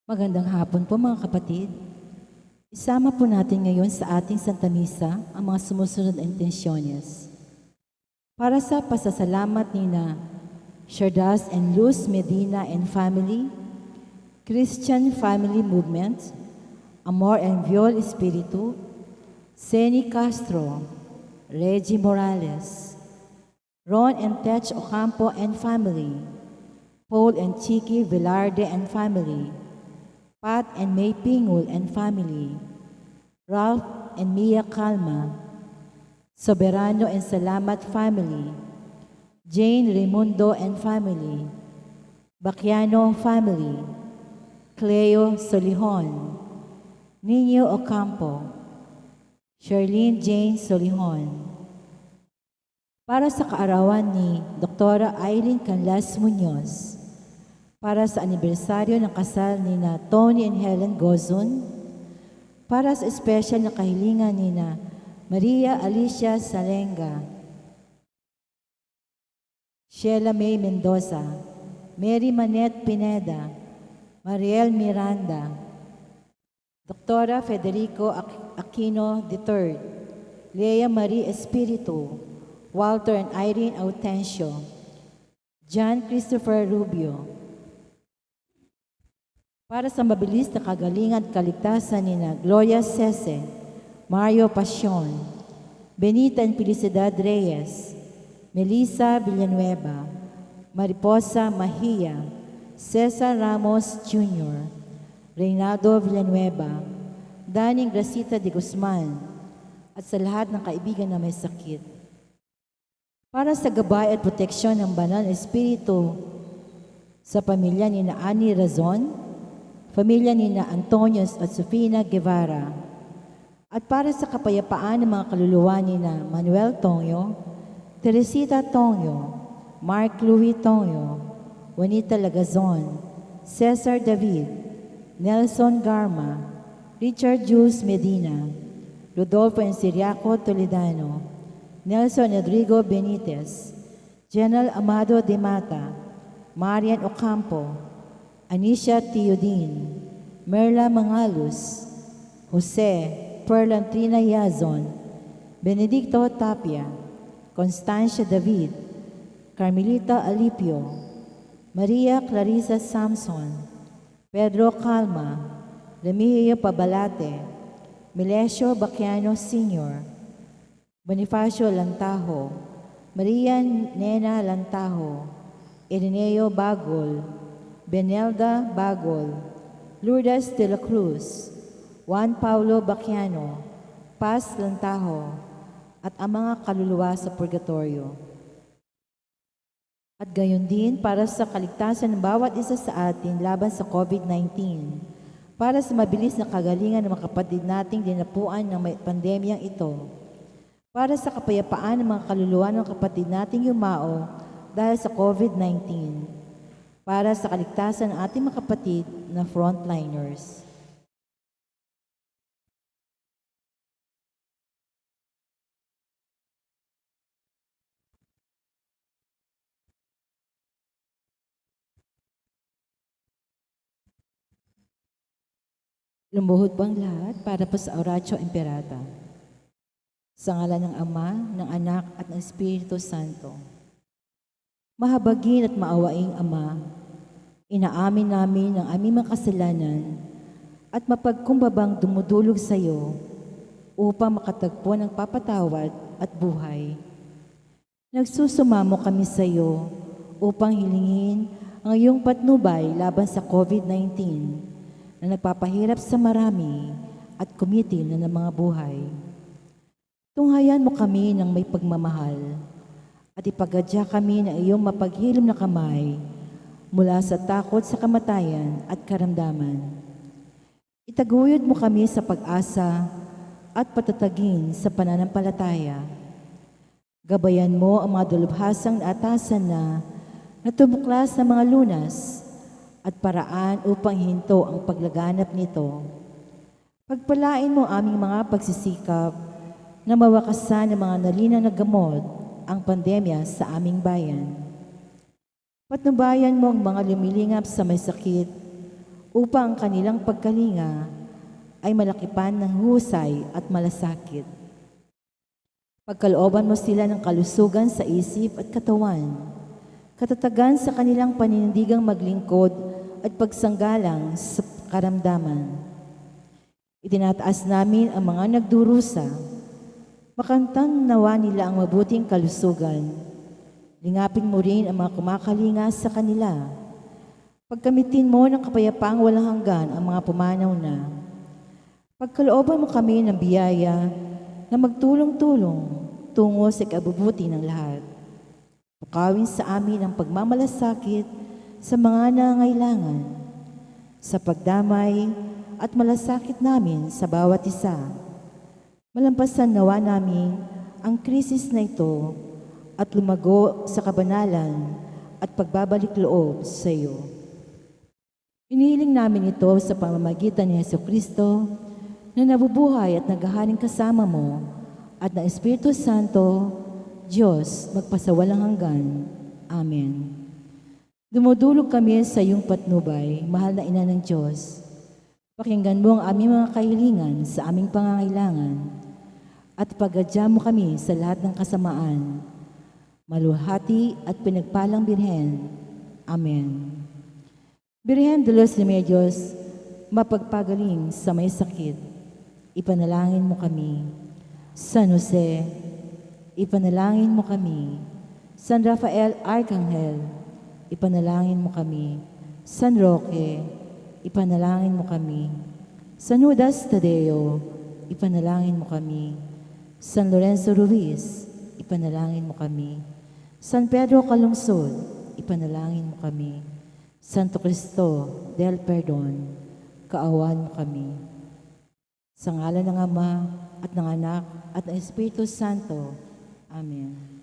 Magandang hapon po mga kapatid. Isama po natin ngayon sa ating Santa Misa ang mga sumusunod na intensyones. Para sa pasasalamat ni na Sherdas and Luz Medina and family, Christian Family Movement, Amor and Viol Espiritu, Seni Castro, Reggie Morales, Ron and Tech Ocampo and family, Paul and Chiqui Velarde and family, Pat and May Pingul and family, Ralph and Mia Calma, Soberano and Salamat family, Jane Raimundo and family, Bacchiano family, Cleo Solihon, Nino Ocampo, Sherlyn Jane Solihon. Para sa kaarawan ni Dr. Aileen Canlas Muñoz, para sa anibersaryo ng kasal ni na Tony and Helen Gozon, para sa espesyal na kahilingan ni na Maria Alicia Salenga, Sheila May Mendoza, Mary Manette Pineda, Mariel Miranda, Dr. Federico Aquino III, Lea Marie Espiritu, Walter and Irene Autencio, John Christopher Rubio. Para sa mabilis na kagalingan at kaligtasan ni na Gloria Sese, Mario Pasion, Benita and Felicidad Reyes, Melissa Villanueva, Mariposa Mahia, Cesar Ramos Jr., Reynaldo Villanueva, Daning Gracita de Guzman, at sa lahat ng kaibigan na may sakit. Para sa gabay at proteksyon ng Banal na Espiritu sa pamilya ni na Ani Razon, pamilya ni na Antonios at Sofina Guevara, at para sa kapayapaan ng mga kaluluwa ni na Manuel Tonyo, Teresita Tonyo, Mark Louis Tonyo, Juanita Lagazon, Cesar David, Nelson Garma, Richard Jules Medina, Rodolfo Enciriaco Toledano, Nelson Rodrigo Benitez, General Amado de Mata, Marian Ocampo, Anisha Teodin, Merla Mangalus, Jose Perlantrina Yazon, Benedicto Tapia, Constancia David, Carmelita Alipio, Maria Clarissa Samson, Pedro Calma, Remigio Pabalate, Melesio Bacchiano Sr., Bonifacio Lantajo, Maria Nena Lantajo, Ireneo Bagol, Benelda Bagol, Lourdes de la Cruz, Juan Paulo Bacchiano, Paz Lantajo, at ang mga kaluluwa sa purgatorio. At gayon din para sa kaligtasan ng bawat isa sa atin laban sa COVID-19, para sa mabilis na kagalingan ng mga kapatid nating dinapuan ng may pandemyang ito, para sa kapayapaan ng mga kaluluwa ng kapatid nating yumao dahil sa COVID-19, para sa kaligtasan ng ating mga kapatid na frontliners. Lumuhod po ang lahat para po sa Oratio Imperata. Sa ngalan ng Ama, ng Anak at ng Espiritu Santo. Mahabagin at maawaing Ama, inaamin namin ang aming mga kasalanan at mapagkumbabang dumudulog sa iyo upang makatagpo ng papatawad at buhay. Nagsusumamo kami sa iyo upang hilingin ang iyong patnubay laban sa COVID-19 na nagpapahirap sa marami at kumitil na ng mga buhay. Tunghayan mo kami ng may pagmamahal at ipagadya kami ng iyong mapaghilim na kamay mula sa takot sa kamatayan at karamdaman. Itaguyod mo kami sa pag-asa at patatagin sa pananampalataya. Gabayan mo ang mga dalubhasang atasan na natumuklas ng mga lunas at paraan upang hinto ang paglaganap nito. Pagpalain mo aming mga pagsisikap na mawakasan ng mga nalinang na gamot ang pandemya sa aming bayan. Patnubayan mo ang mga lumilingap sa may sakit upang ang kanilang pagkalinga ay malakipan ng husay at malasakit. Pagkalooban mo sila ng kalusugan sa isip at katawan, katatagan sa kanilang paninindigang maglingkod at pagsanggalang sa karamdaman. Itinataas namin ang mga nagdurusa, makantang nawa nila ang mabuting kalusugan. Lingapin mo rin ang mga kumakalinga sa kanila. Pagkamitin mo ng kapayapaang walang hanggan ang mga pumanaw na. Pagkalooban mo kami ng biyaya na magtulong-tulong tungo sa ikabubuti ng lahat. Pukawin sa amin ang pagmamalasakit sa mga nangangailangan, sa pagdamay at malasakit namin sa bawat isa. Malampasan nawa namin ang krisis na ito at lumago sa kabanalan at pagbabalik loob sa iyo. Inihiling namin ito sa pamamagitan ni Jesucristo na nabubuhay at naghahaling kasama mo at ng Espiritu Santo, Diyos, magpasawalang hanggan. Amen. Dumudulog kami sa iyong patnubay, mahal na Ina ng Diyos. Pakinggan mo ang aming mga kahilingan sa aming pangangailangan at pagadya mo kami sa lahat ng kasamaan. Maluhati at pinagpalang Birhen. Amen. Birhen de los Remedios, mapagpagaling sa may sakit, ipanalangin mo kami. San Jose, ipanalangin mo kami. San Rafael Arcangel, ipanalangin mo kami. San Roque, ipanalangin mo kami. San Judas Tadeo, ipanalangin mo kami. San Lorenzo Ruiz, ipanalangin mo kami. San Pedro Calungsod, ipanalangin mo kami. Santo Cristo del Perdon, kaawaan mo kami. Sa ngalan ng Ama at ng Anak at ng Espiritu Santo. Amen.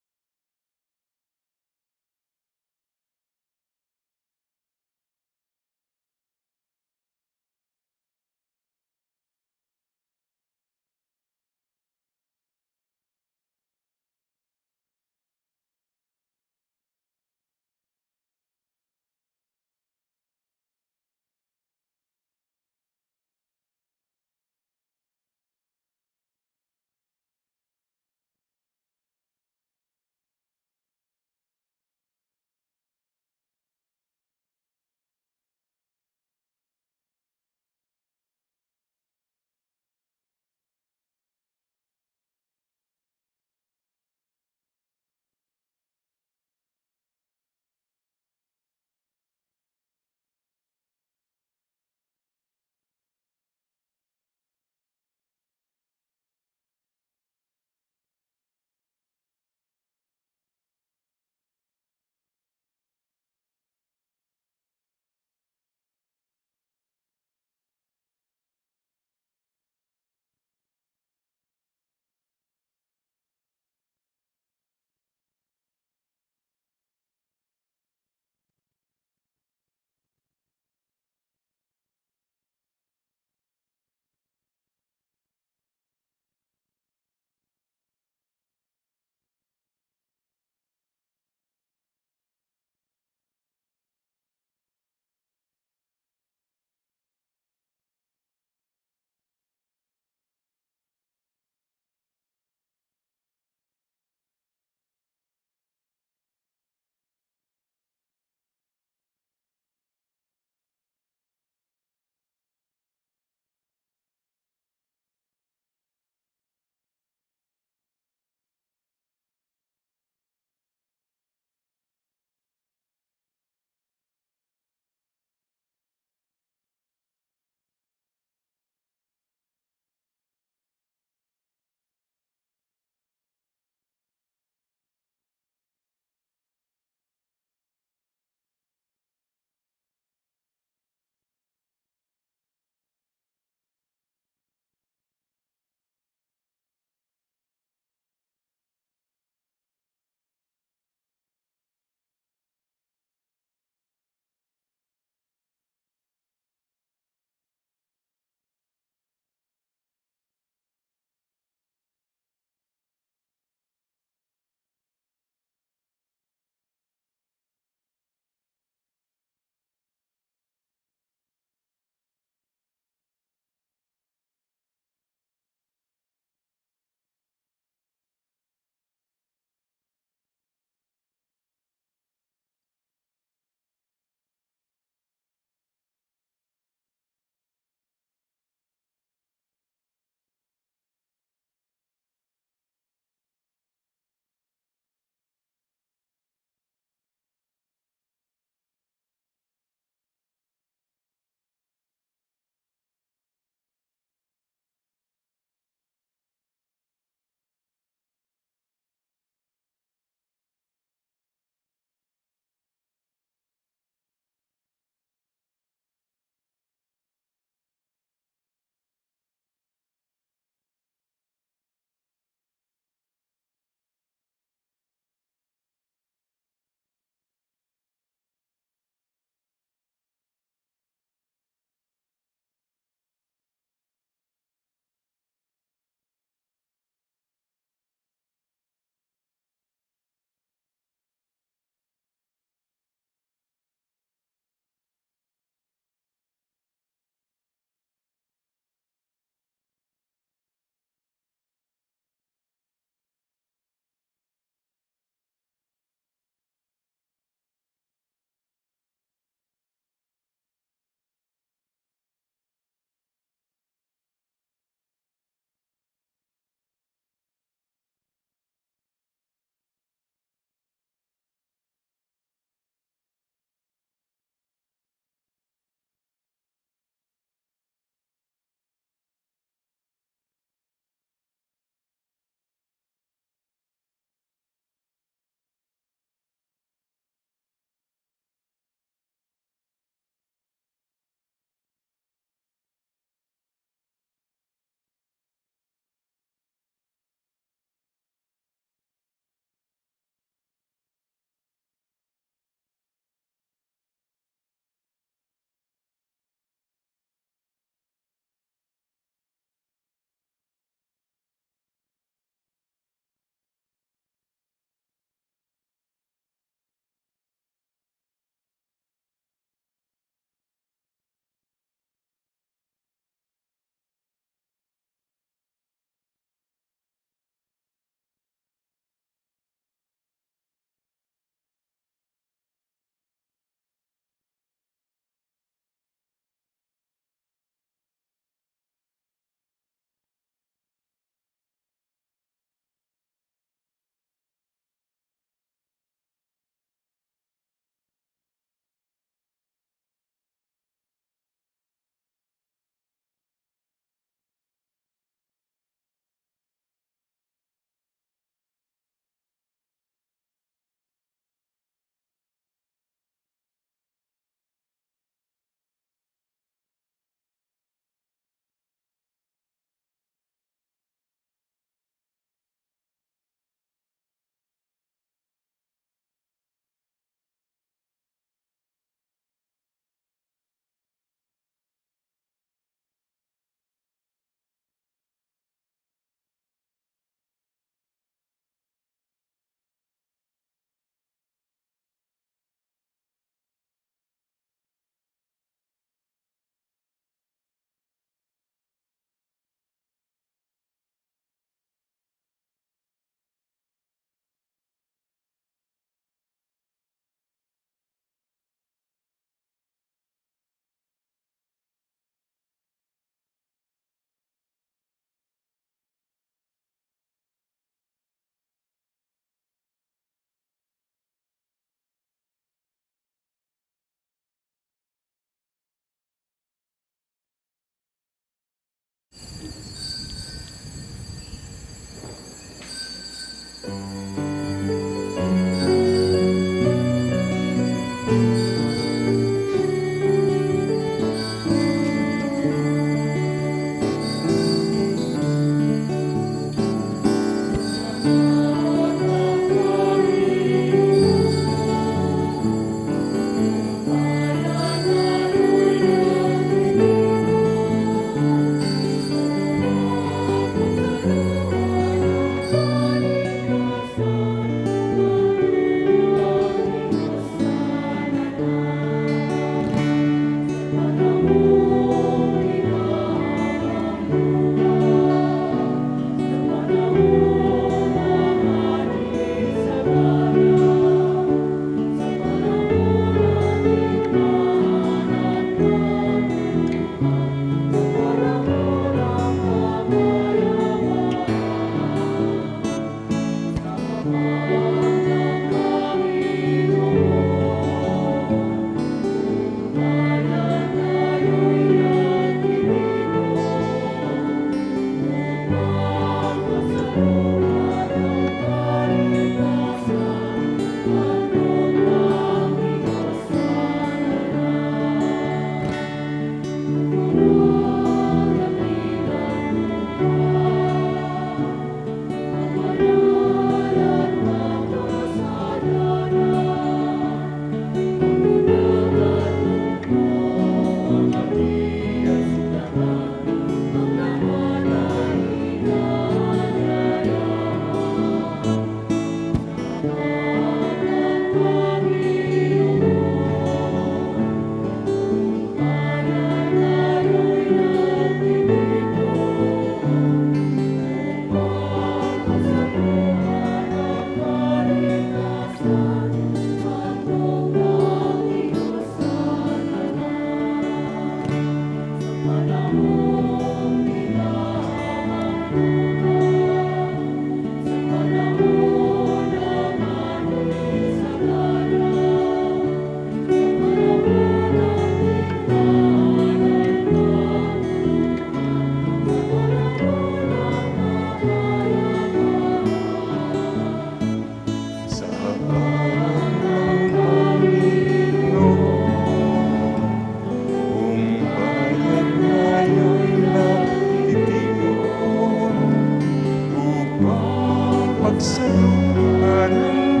pagsaluhan ng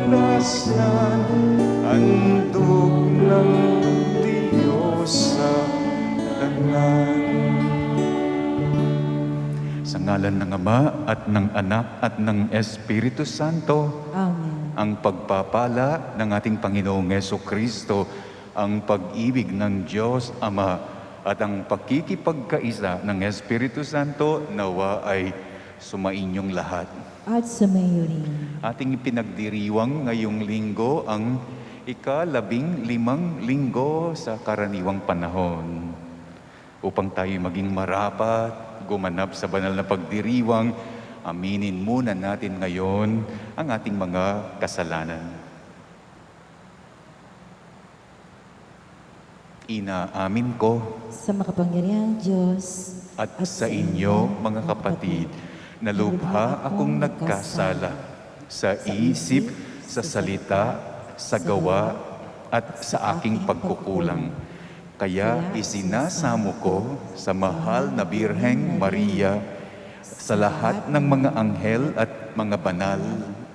kaligtasan, handog ng Diyos sa tanan. Sa ngalan ng Ama at ng Anak at ng Espiritu Santo, Amen. ang pagpapala ng ating Panginoong Jesucristo, ang pag-ibig ng Diyos Ama at ang pagkikipagkaisa ng Espiritu Santo nawa ay sumainyong lahat. At sumayo rin. Ating ipinagdiriwang ngayong linggo ang ika-15 linggo sa karaniwang panahon. Upang tayo maging marapat, gumanap sa banal na pagdiriwang, aminin muna natin ngayon ang ating mga kasalanan. Inaamin ko Sa makapangyarihang Diyos at sa inyo, mga kapatid, na lubha akong nagkasala sa isip, sa salita, sa gawa, at sa aking pagkukulang. Kaya isinasamo ko sa mahal na Birheng Maria, sa lahat ng mga anghel at mga banal,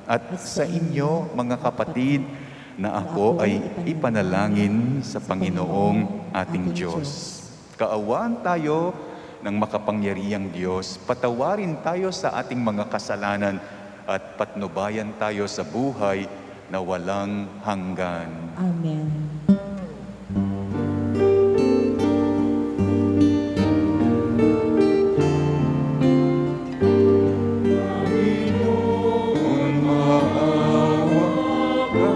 at sa inyo, mga kapatid, na ako ay ipanalangin sa Panginoong ating Diyos. Kaawaan tayo ng makapangyarihang Diyos, patawarin tayo sa ating mga kasalanan at patnubayan tayo sa buhay na walang hanggan. Amen. Panginoon, maawa ka.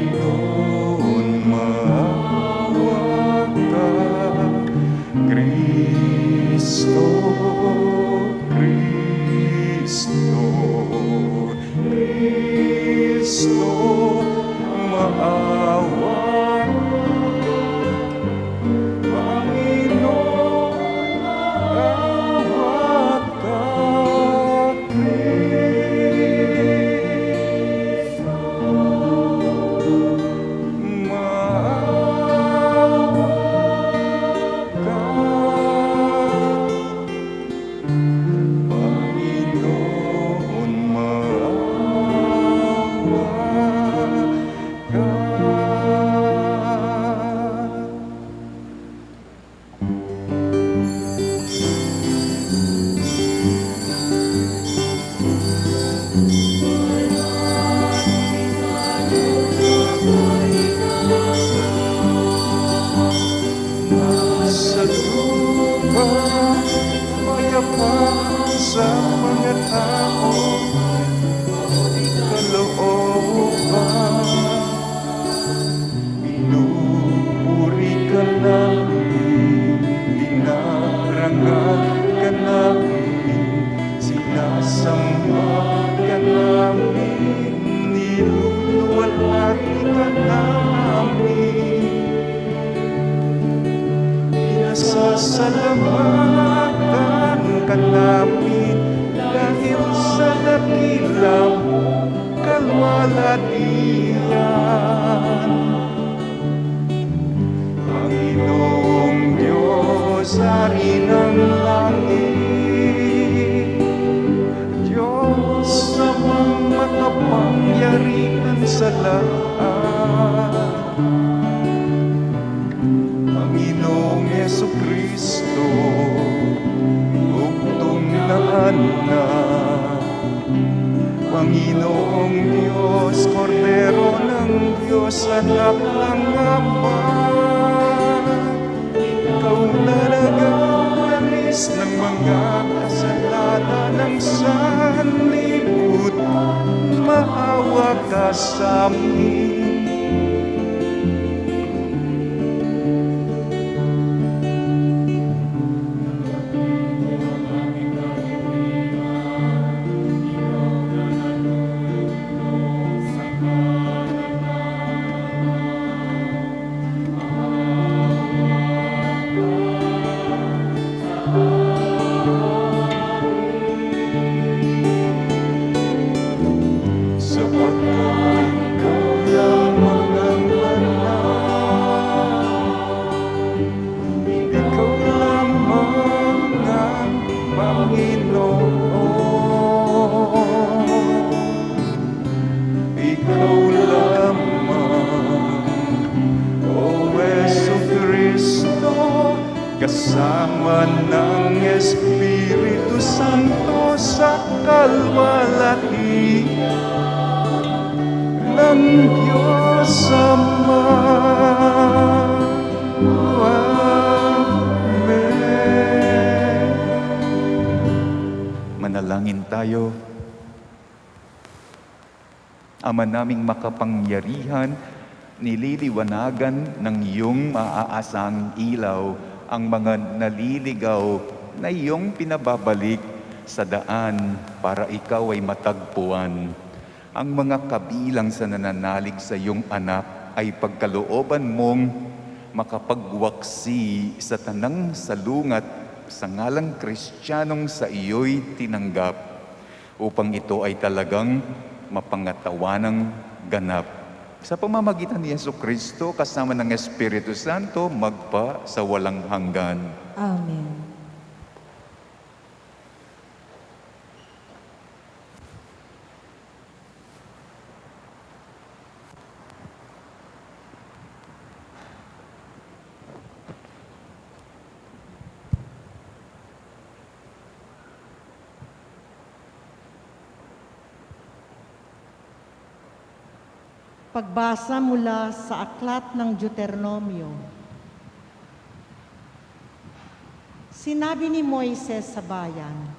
Panginoon, maawa ka. Kristo, Kristo, Kristo, maawa ka. Panginoon, maawa ka. Kristo, maawa ka. Panginoon, maawa ka. Sa lupa, mayapa sa mga tao, kalooban. Pinupuri ka namin, dinarangal ka namin, sinasamba ka namin, niluluwalhati ka namin. Pinasasalamatan ka namin dahil sa dakila mong kalwalhatian. Panginoong Diyos, Hari ng langit, Diyos amang makapangyarihan sa lahat. Panginoong Jesucristo, bugtong na anak. Panginoong Diyos, Kordero ng Diyos, anak ng Ama. Ikaw talagang alis ng mga kasalanan ng sanlibutan. Maawa ka sa amin. Sapagkat ikaw lang Panginoon. Ikaw lamang, O Jesucristo, kasama ng Espiritu Santo sa kalwalhatian ng Diyos Ama. Amen. Manalangin tayo. Ama naming makapangyarihan, nililiwanagan ng iyong maaasang ilaw ang mga naliligaw na iyong pinababalik sa daan para ikaw ay matagpuan. Ang mga kabilang sa nananalig sa iyong anak ay pagkalooban mong makapagwaksi sa tanang salungat sa ngalang Kristiyanong sa iyo'y tinanggap, upang ito ay talagang mapangatawanang ganap. Sa pamamagitan ni Jesucristo kasama ng Espiritu Santo, magpa sa walang hanggan. Amen. Pagbasa mula sa aklat ng Deuteronomio. Sinabi ni Moises sa bayan,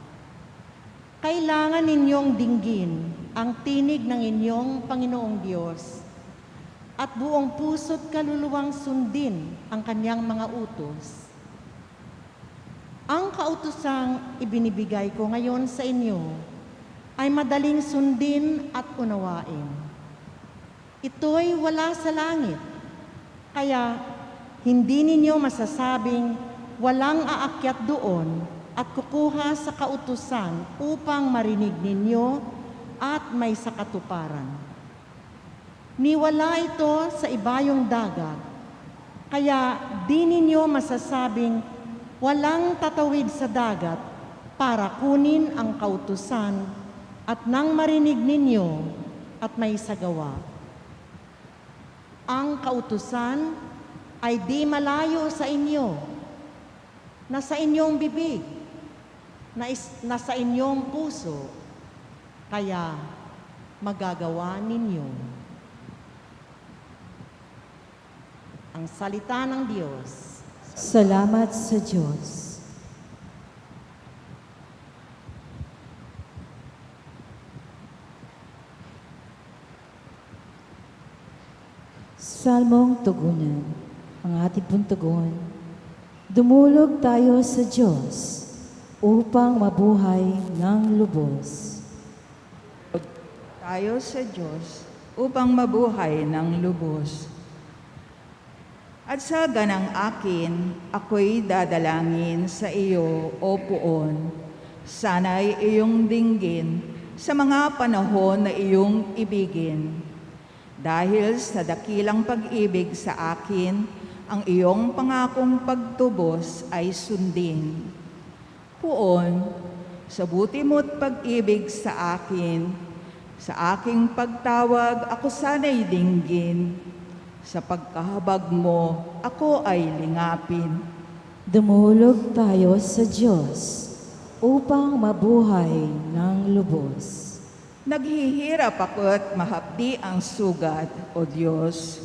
kailangan ninyong dinggin ang tinig ng inyong Panginoong Diyos at buong puso't kaluluwang sundin ang kanyang mga utos. Ang kautosang ibinibigay ko ngayon sa inyo ay madaling sundin at unawain. Ito'y wala sa langit, kaya hindi ninyo masasabing walang aakyat doon at kukuha sa kautusan upang marinig ninyo at may sakatuparan. Niwala ito sa ibayong dagat, kaya di ninyo masasabing walang tatawid sa dagat para kunin ang kautusan at nang marinig ninyo at may sagawa. Ang kautusan ay di malayo sa inyo, nasa inyong bibig, nasa inyong puso, kaya magagawa ninyo. Ang salita ng Diyos. Salamat sa Diyos. Salmong tugunan. Ang ating pong tugon. Dumulog tayo sa Diyos upang mabuhay ng lubos. Tayo sa Diyos upang mabuhay ng lubos. At sa ganang akin, ako'y dadalangin sa iyo, O Poon. Sana'y iyong dinggin sa mga panahon na iyong ibigin. Dahil sa dakilang pag-ibig sa akin, ang iyong pangakong pagtubos ay sundin. Poon, sa buti mo't pag-ibig sa akin, sa aking pagtawag ako sana'y dinggin. Sa pagkahabag mo, ako ay lingapin. Dumulog tayo sa Diyos upang mabuhay ng lubos. Naghihirap ako't mahapdi ang sugat, O Diyos.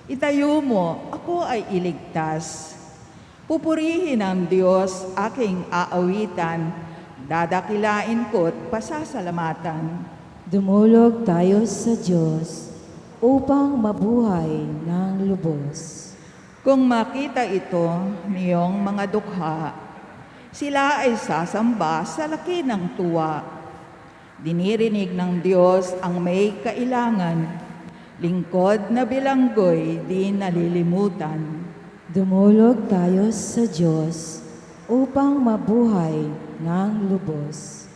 Itayo mo, ako ay iligtas. Pupurihin ang Diyos aking aawitan, dadakilain ko't pasasalamatan. Dumulog tayo sa Diyos upang mabuhay ng lubos. Kung makita ito niyong mga dukha, sila ay sasamba sa laki ng tuwa. Dinirinig ng Diyos ang may kailangan, lingkod na bilanggoy di nalilimutan. Dumulog tayo sa Diyos upang mabuhay ng lubos.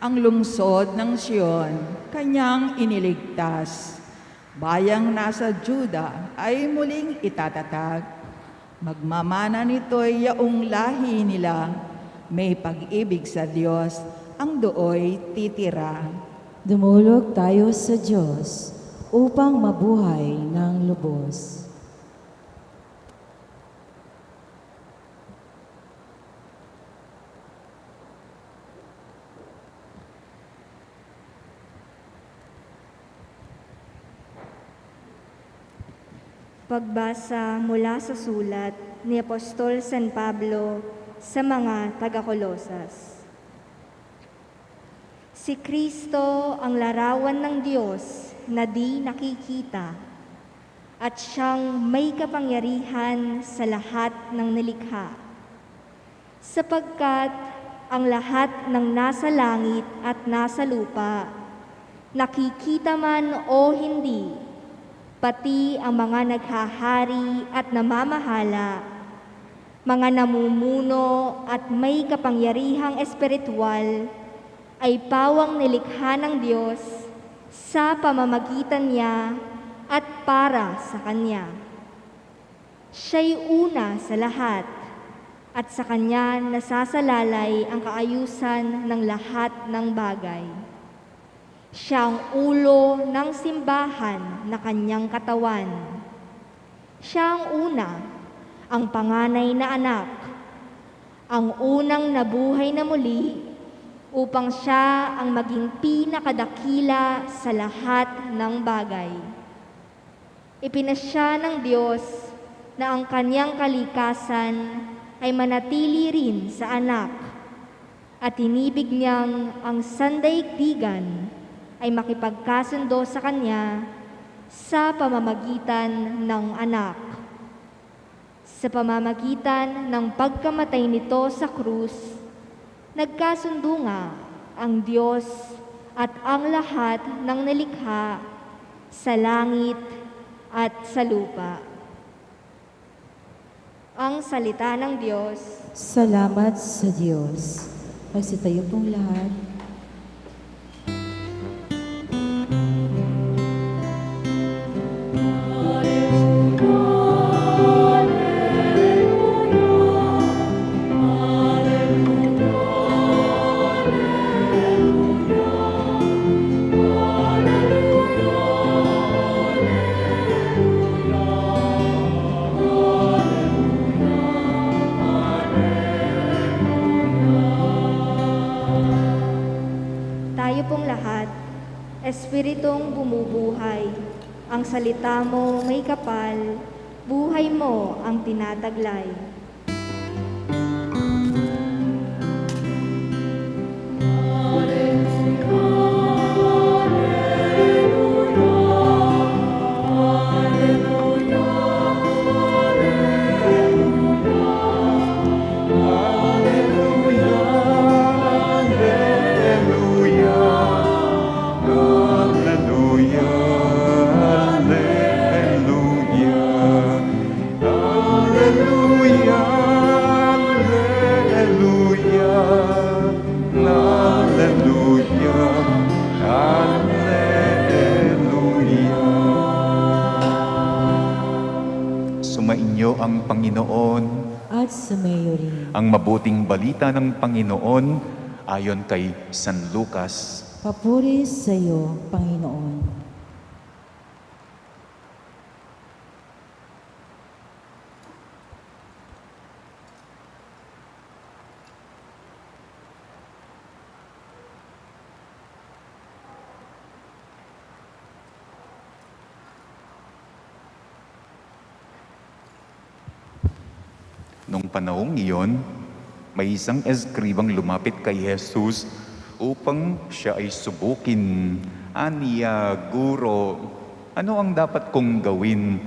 Ang lungsod ng Siyon, kanyang iniligtas. Bayang nasa Juda ay muling itatatag. Magmamana nito'y yaong lahi nila, may pag-ibig sa Diyos, ang dooy titira. Dumulog tayo sa Diyos upang mabuhay ng lubos. Pagbasa mula sa sulat ni Apostol San Pablo sa mga taga-Kolosas. Si Kristo ang larawan ng Diyos na di nakikita at siyang may kapangyarihan sa lahat ng nilikha. Sapagkat ang lahat ng nasa langit at nasa lupa, nakikita man o hindi, pati ang mga naghahari at namamahala, mga namumuno at may kapangyarihang espiritual, ay pawang nilikha ng Diyos sa pamamagitan niya at para sa Kanya. Siya'y una sa lahat at sa Kanya nasasalalay ang kaayusan ng lahat ng bagay. Siya ang ulo ng simbahan na Kanyang katawan. Siya ang una, ang panganay na anak, ang unang nabuhay na muli, upang siya ang maging pinakadakila sa lahat ng bagay. Ipinasya ng Diyos na ang Kanyang kalikasan ay manatili rin sa anak at inibig niyang ang sandaigdigan ay makipagkasundo sa Kanya sa pamamagitan ng anak. Sa pamamagitan ng pagkamatay nito sa krus, nagkasundo nga ang Diyos at ang lahat ng nilikha sa langit at sa lupa. Ang salita ng Diyos. Salamat sa Diyos. Magsitayo pong lahat. Espiritong bumubuhay, ang salita mo may kapal, buhay mo ang tinataglay. Sumainyo ang Panginoon. At sumayo rin. Ang mabuting balita ng Panginoon ayon kay San Lucas. Papuri sa iyo, Panginoon. Nung panahong iyon, may isang eskribang lumapit kay Jesus upang siya ay subukin. Aniya, Guro, ano ang dapat kong gawin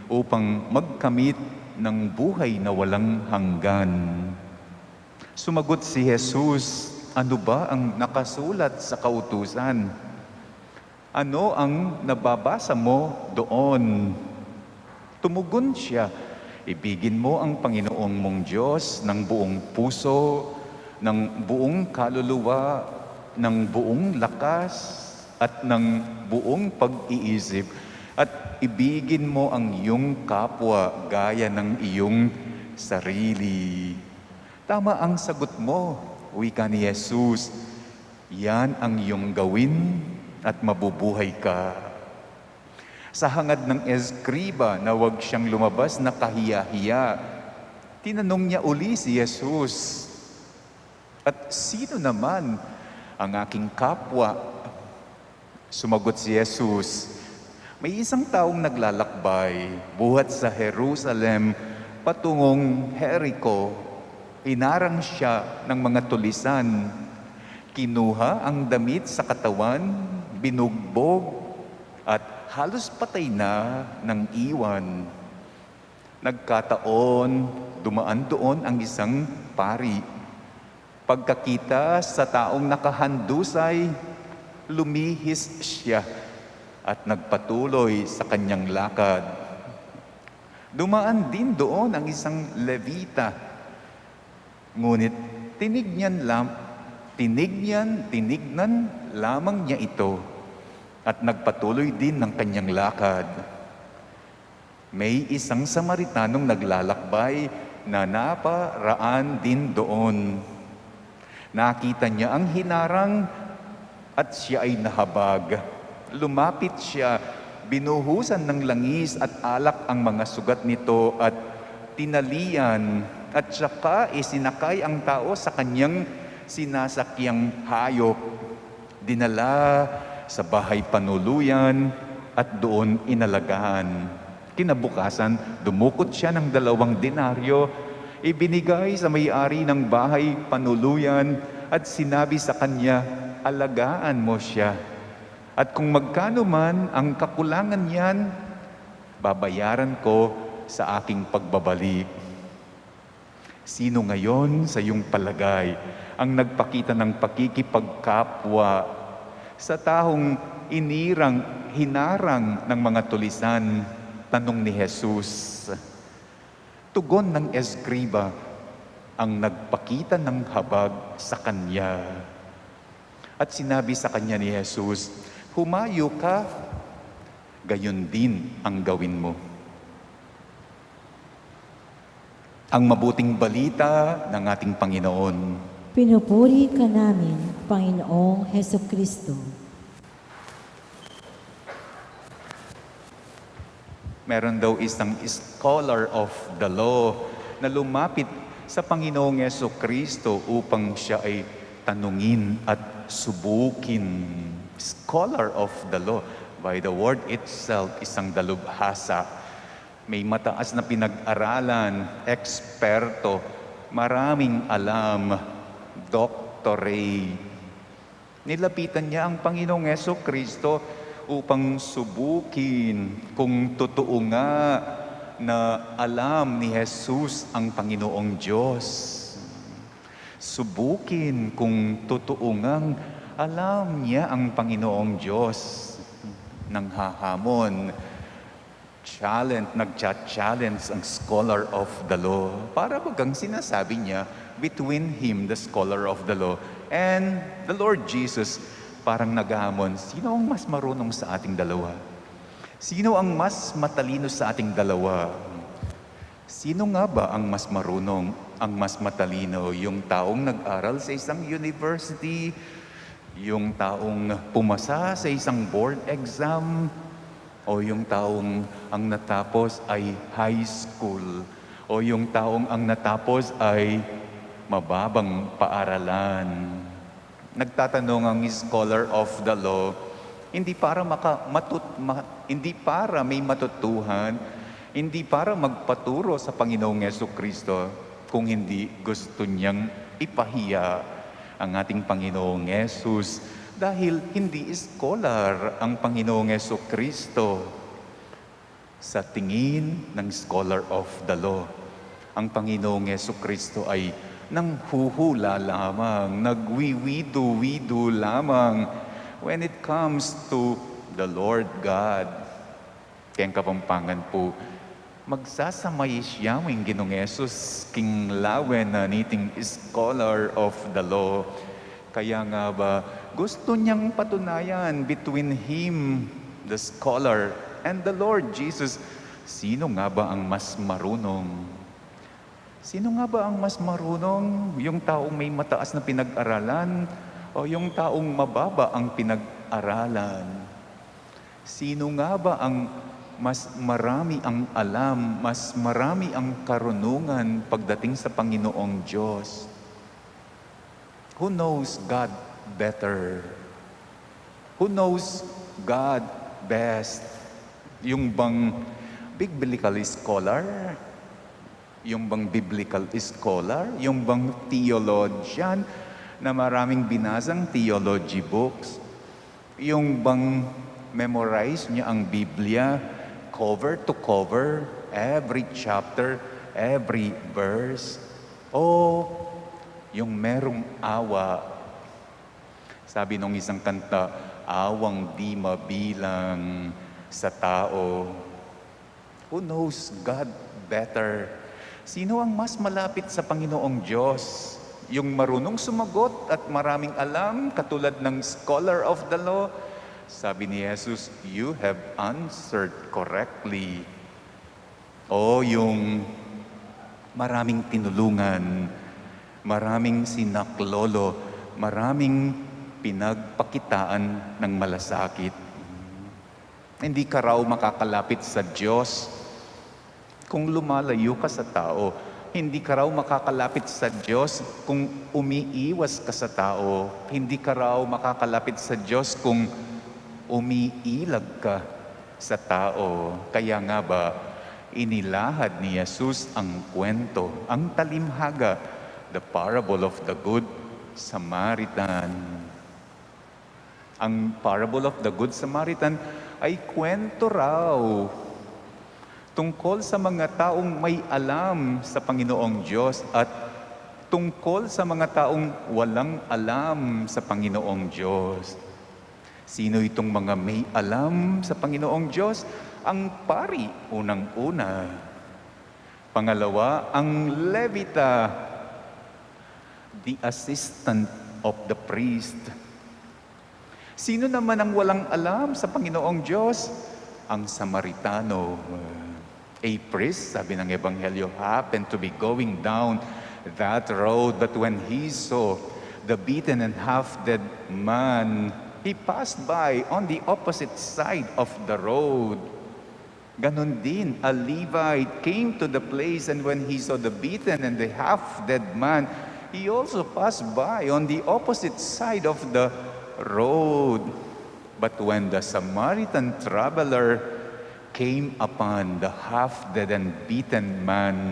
upang magkamit ng buhay na walang hanggan? Sumagot si Jesus, ano ba ang nakasulat sa kautusan? Ano ang nababasa mo doon? Tumugon siya, ibigin mo ang Panginoong mong Diyos ng buong puso, ng buong kaluluwa, ng buong lakas, at ng buong pag-iisip. At ibigin mo ang iyong kapwa gaya ng iyong sarili. Tama ang sagot mo, wika ni Jesus. Yan ang iyong gawin at mabubuhay ka. Sa hangad ng eskriba na huwag siyang lumabas na kahiya-hiya, tinanong niya uli si Jesus, "At sino naman ang aking kapwa?" Sumagot si Jesus, "May isang taong naglalakbay buhat sa Jerusalem patungong Jericho. Hinarang siya ng mga tulisan. Kinuha ang damit sa katawan, binugbog, at halos patay na ng iwan. Nagkataon, dumaan doon ang isang pari. Pagkakita sa taong nakahandusay, lumihis siya at nagpatuloy sa kanyang lakad. Dumaan din doon ang isang Levita. Ngunit tinignan lamang niya ito at nagpatuloy din ng kanyang lakad. May isang Samaritanong naglalakbay na naparaan din doon. Nakita niya ang hinarang at siya ay nahabag. Lumapit siya, binuhusan ng langis at alak ang mga sugat nito at tinalian, at saka isinakay ang tao sa kanyang sinasakyang hayop. Dinala sa bahay panuluyan at doon inalagaan. Kinabukasan, dumukot siya ng 2 denaryo, ibinigay sa may-ari ng bahay panuluyan at sinabi sa kanya, "Alagaan mo siya. At kung magkano man ang kakulangan niyan, babayaran ko sa aking pagbabalik." Sino ngayon sa iyong palagay ang nagpakita ng pakikipagkapwa sa taong hinarang ng mga tulisan? Tanong ni Jesus. Tugon ng eskriba ang nagpakita ng habag sa kanya. At sinabi sa kanya ni Jesus, "Humayo ka, gayon din ang gawin mo." Ang mabuting balita ng ating Panginoon. Pinupuri ka namin, Panginoong Heso Kristo. Meron daw isang scholar of the law na lumapit sa Panginoong Heso Kristo upang siya ay tanungin at subukin. Scholar of the law, by the word itself, isang dalubhasa. May mataas na pinag-aralan, eksperto, maraming alam, doctorate. Nilapitan niya ang Panginoong Heso Kristo upang subukin kung totoo nga na alam ni Jesus ang Panginoong Diyos. Subukin kung totoo ngang alam niya ang Panginoong Diyos. Nanghahamon, nagcha-challenge ang scholar of the law. Para bagang sinasabi niya, between him, the scholar of the law, and the Lord Jesus, parang naghahamon, sino ang mas marunong sa ating dalawa? Sino ang mas matalino sa ating dalawa? Sino nga ba ang mas marunong, ang mas matalino? Yung taong nag-aral sa isang university, yung taong pumasa sa isang board exam, o yung taong ang natapos ay high school, o yung taong ang natapos ay mababang paaralan. Nagtatanong ang scholar of the law, hindi para may matutuhan, hindi para magpaturo sa Panginoong Jesucristo, kung hindi gusto niyang ipahiya ang ating Panginoong Jesus, dahil hindi scholar ang Panginoong Jesucristo. Sa tingin ng scholar of the law, ang Panginoong Jesucristo ay nanghuhula lamang, nagwiwido-wido lamang when it comes to the Lord God. Kaya ang Kapampangan po, magsasamay siyaming Ginoong Yesus king lawen na niting scholar of the law. Kaya nga ba, gusto niyang patunayan between him, the scholar, and the Lord Jesus, sino nga ba ang mas marunong? Sino nga ba ang mas marunong? Yung taong may mataas na pinag-aralan o yung taong mababa ang pinag-aralan? Sino nga ba ang mas marami ang alam, mas marami ang karunungan pagdating sa Panginoong Diyos? Who knows God better? Who knows God best? Yung bang biblical scholar? Yung bang biblical scholar? Yung bang theologian na maraming binasang theology books? Yung bang memorize niya ang Biblia cover to cover, every chapter, every verse? O yung merong awa? Sabi nung isang kanta, awang di mabilang sa tao. Who knows God better? Sino ang mas malapit sa Panginoong Diyos? Yung marunong sumagot at maraming alam, katulad ng scholar of the law? Sabi ni Jesus, you have answered correctly. O yung maraming tinulungan, maraming sinaklolo, maraming pinagpakitaan ng malasakit. Hindi ka raw makakalapit sa Diyos kung lumalayo ka sa tao. Hindi ka raw makakalapit sa Diyos kung umiiwas ka sa tao. Hindi ka raw makakalapit sa Diyos kung umiilag ka sa tao. Kaya nga ba, inilahad ni Jesus ang kwento, ang talimhaga, the parable of the Good Samaritan. Ang parable of the Good Samaritan ay kwento raw tungkol sa mga taong may alam sa Panginoong Diyos at tungkol sa mga taong walang alam sa Panginoong Diyos. Sino itong mga may alam sa Panginoong Diyos? Ang pari, unang-una. Pangalawa, ang Levita, the assistant of the priest. Sino naman ang walang alam sa Panginoong Diyos? Ang Samaritano. A priest, sabi ng Ebanghelyo, happened to be going down that road, but when he saw the beaten and half-dead man, he passed by on the opposite side of the road. Ganon din, a Levite came to the place, and when he saw the beaten and the half-dead man, he also passed by on the opposite side of the road. But when the Samaritan traveler came upon the half-dead and beaten man,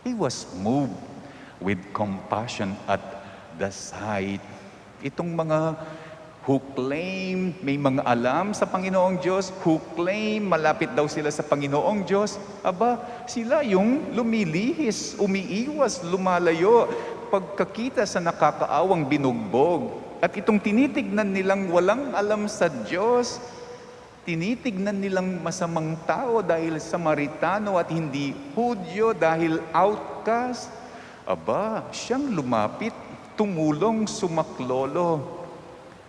he was moved with compassion at the sight. Itong mga who claim may mga alam sa Panginoong Diyos, who claim malapit daw sila sa Panginoong Diyos, aba, sila yung lumilihis, umiiwas, lumalayo, pagkakita sa nakakaawang binugbog. At itong tinitignan nilang walang alam sa Diyos, tinitignan nilang masamang tao dahil Samaritano at hindi Hudyo dahil outcast, aba, siyang lumapit, tumulong, sumaklolo,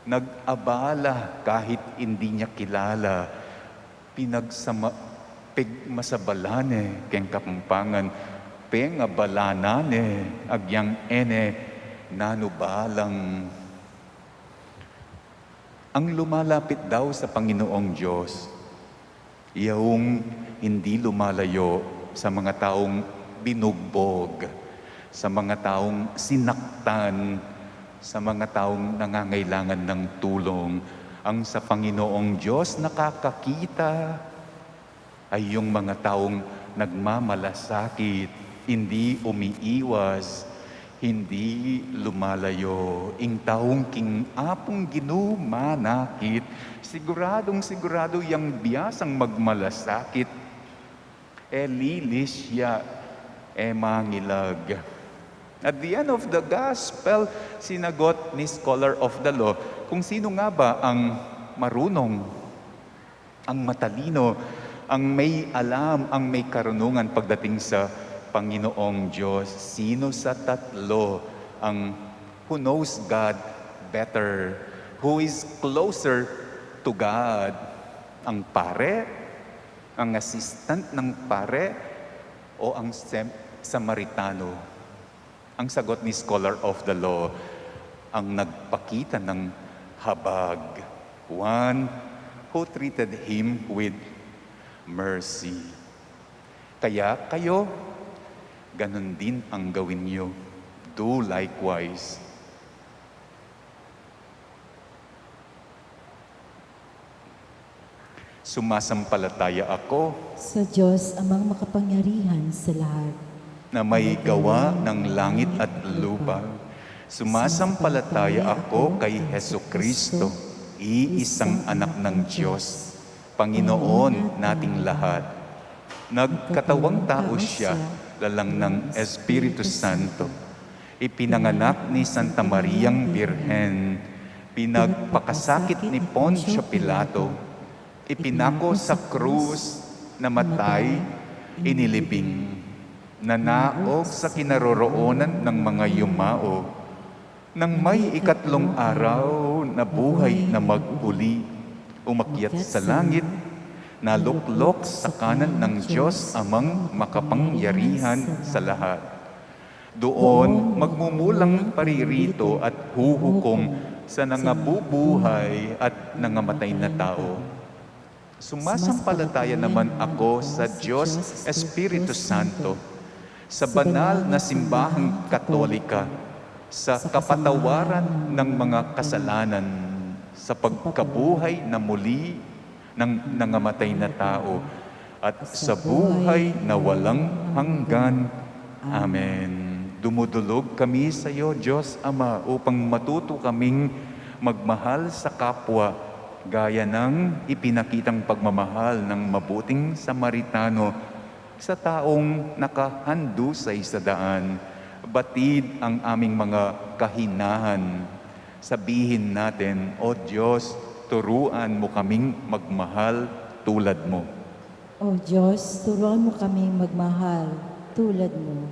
nag-abala kahit hindi niya kilala, pigmasabalane, keng kapampangan, pengabalanane, agyang ene, nanubalang. Ang lumalapit daw sa Panginoong Diyos, yung hindi lumalayo sa mga taong binugbog, sa mga taong sinaktan, sa mga taong nangangailangan ng tulong. Ang sa Panginoong Diyos nakakakita ay yung mga taong nagmamalasakit, hindi umiiwas, hindi lumalayo. Ing taong king apong ginumanakit, sigurado yang biyasang magmalasakit, lilis siya, mangilag. At the end of the gospel, sinagot ni scholar of the law, kung sino nga ba ang marunong, ang matalino, ang may alam, ang may karunungan pagdating sa Panginoong Diyos. Sino sa tatlo ang who knows God better, who is closer to God? Ang pare, ang assistant ng pare, o ang Samaritano. Ang sagot ni Scholar of the Law, ang nagpakita ng habag. One who treated him with mercy. Kaya kayo, ganun din ang gawin niyo. Do likewise. Sumasampalataya ako Sa Diyos amang makapangyarihan sa lahat. na may gawa ng langit at lupa. Sumasampalataya ako kay Hesu Kristo, iisang anak ng Diyos, Panginoon nating lahat. Nagkatawang tao siya, lalang ng Espiritu Santo. Ipinanganak ni Santa Mariang Birhen, pinagpakasakit ni Poncio Pilato, ipinako sa krus, namatay, inilibing, nanaog sa kinaroroonan ng mga yumao, nang may ikatlong araw na buhay na mag-uli, umakyat sa langit, naluklok sa kanan ng Diyos amang makapangyarihan sa lahat. Doon magmumulang paririto at huhukom sa nangabubuhay at nangamatay na tao. Sumasampalataya naman ako sa Diyos Espiritu Santo, sa banal na simbahang katolika, sa kapatawaran ng mga kasalanan, sa pagkabuhay na muli ng nangamatay na tao, at sa buhay na walang hanggan. Amen. Dumudulog kami sa iyo, Diyos Ama, upang matuto kaming magmahal sa kapwa, gaya ng ipinakitang pagmamahal ng mabuting Samaritano sa taong nakahandusay sa daan. Batid ang aming mga kahinahan. Sabihin natin, O Diyos, turuan mo kaming magmahal tulad mo. O Diyos, turuan mo kaming magmahal tulad mo.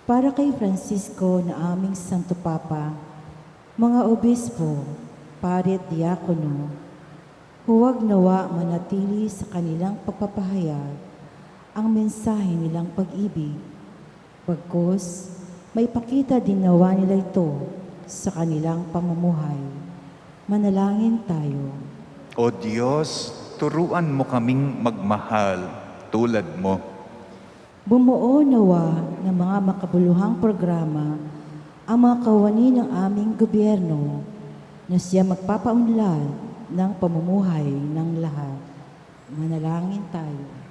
Para kay Francisco na aming Santo Papa, mga obispo, pare at diakono, huwag nawa manatili sa kanilang pagpapahayag ang mensahe nilang pag-ibig. Bagkus, may pakita din nawa nila ito sa kanilang pamumuhay. Manalangin tayo. O Diyos, turuan mo kaming magmahal tulad mo. Bumuo nawa ng mga makabuluhang programa ang mga kawani ng aming gobyerno na siya magpapaunlad ng pamumuhay ng lahat. Manalangin tayo.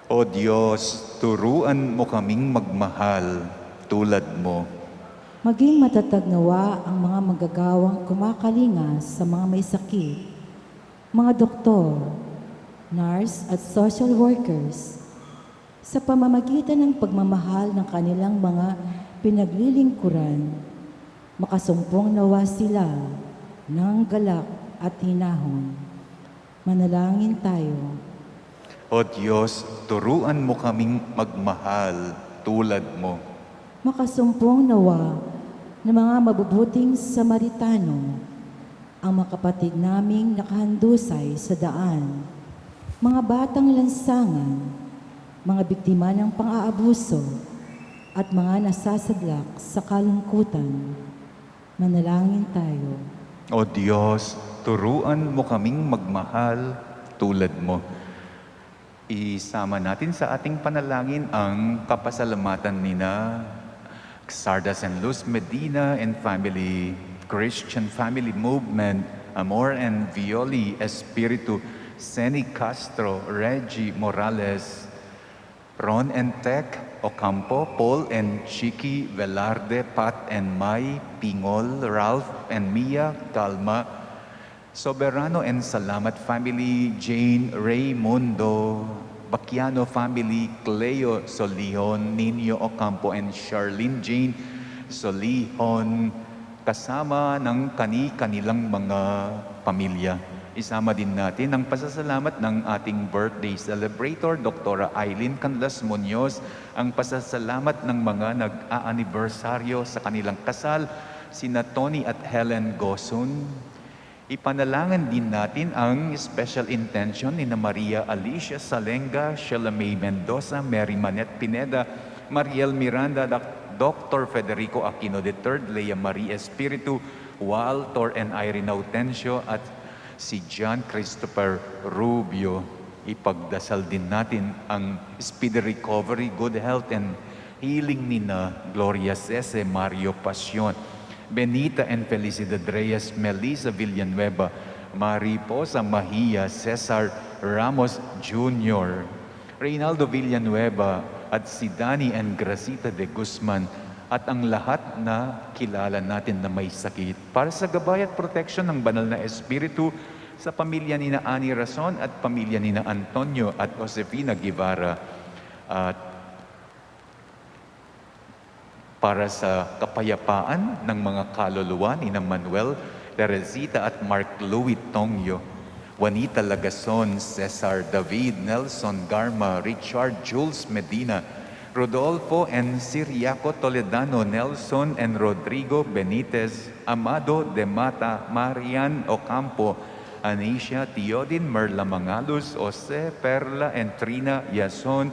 O Diyos, turuan mo kaming magmahal tulad mo. Maging matatag nawa ang mga manggagawang kumakalinga sa mga may sakit, mga doktor, nurse at social workers, sa pamamagitan ng pagmamahal ng kanilang mga pinaglilingkuran, makasumpong nawa sila ng galak at hinahon. Manalangin tayo. O Diyos, turuan mo kaming magmahal tulad mo. Makasumpong nawa ng mga mabubuting Samaritano, ang mga kapatid naming nakahandusay sa daan, mga batang lansangan, mga biktima ng pang-aabuso, at mga nasasadlak sa kalungkutan. Manalangin tayo. O Diyos, turuan mo kaming magmahal tulad mo. Isama natin sa ating panalangin ang kapasalamatan nina Xardas and Luz Medina and family, Christian Family Movement, Amor and Violi Espiritu, Seni Castro, Reggie Morales, Ron and Tech Ocampo, Paul and Chiki Velarde, Pat and Mai Pingol, Ralph and Mia Calma, Soberano and Salamat family, Jane Raymundo, Bacchiano family, Cleo Solihon, Nino Ocampo and Charlene Jane Solihon, kasama ng kanilang mga pamilya. Isama din natin ang pasasalamat ng ating birthday celebrator, Dr. Aileen Canlas Munoz, ang pasasalamat ng mga nag-aanibersaryo sa kanilang kasal, sina Tony at Helen Gosun. Ipanalangin din natin ang special intention ni Maria Alicia Salenga, Sheila May Mendoza, Mary Manette Pineda, Mariel Miranda, Dr. Federico Aquino III, Lea Marie Espiritu, Walter and Irene Autencio, at si John Christopher Rubio. Ipagdasal din natin ang speedy recovery, good health, and healing ni na Gloria Cese, Mario Pasion, Benita and Felicidad Reyes, Melissa Villanueva, Mariposa Mahia, Cesar Ramos Jr., Reynaldo Villanueva, at si Dani and Gracita de Guzman, at ang lahat na kilala natin na may sakit. Para sa gabay at protection ng banal na Espiritu, sa pamilya ni na Ani Rason at pamilya ni na Antonio at Josefina Guevara, at para sa kapayapaan ng mga kaluluwa ni na Manuel, Teresita at Mark Louis Tongyo, Juanita Lagason, Cesar David, Nelson Garma, Richard Jules Medina, Rodolfo and Siriaco Toledano, Nelson and Rodrigo Benitez, Amado de Mata, Marian Ocampo, Anisha Teodin Merla Mangalus, Jose Perla and Trina Yason,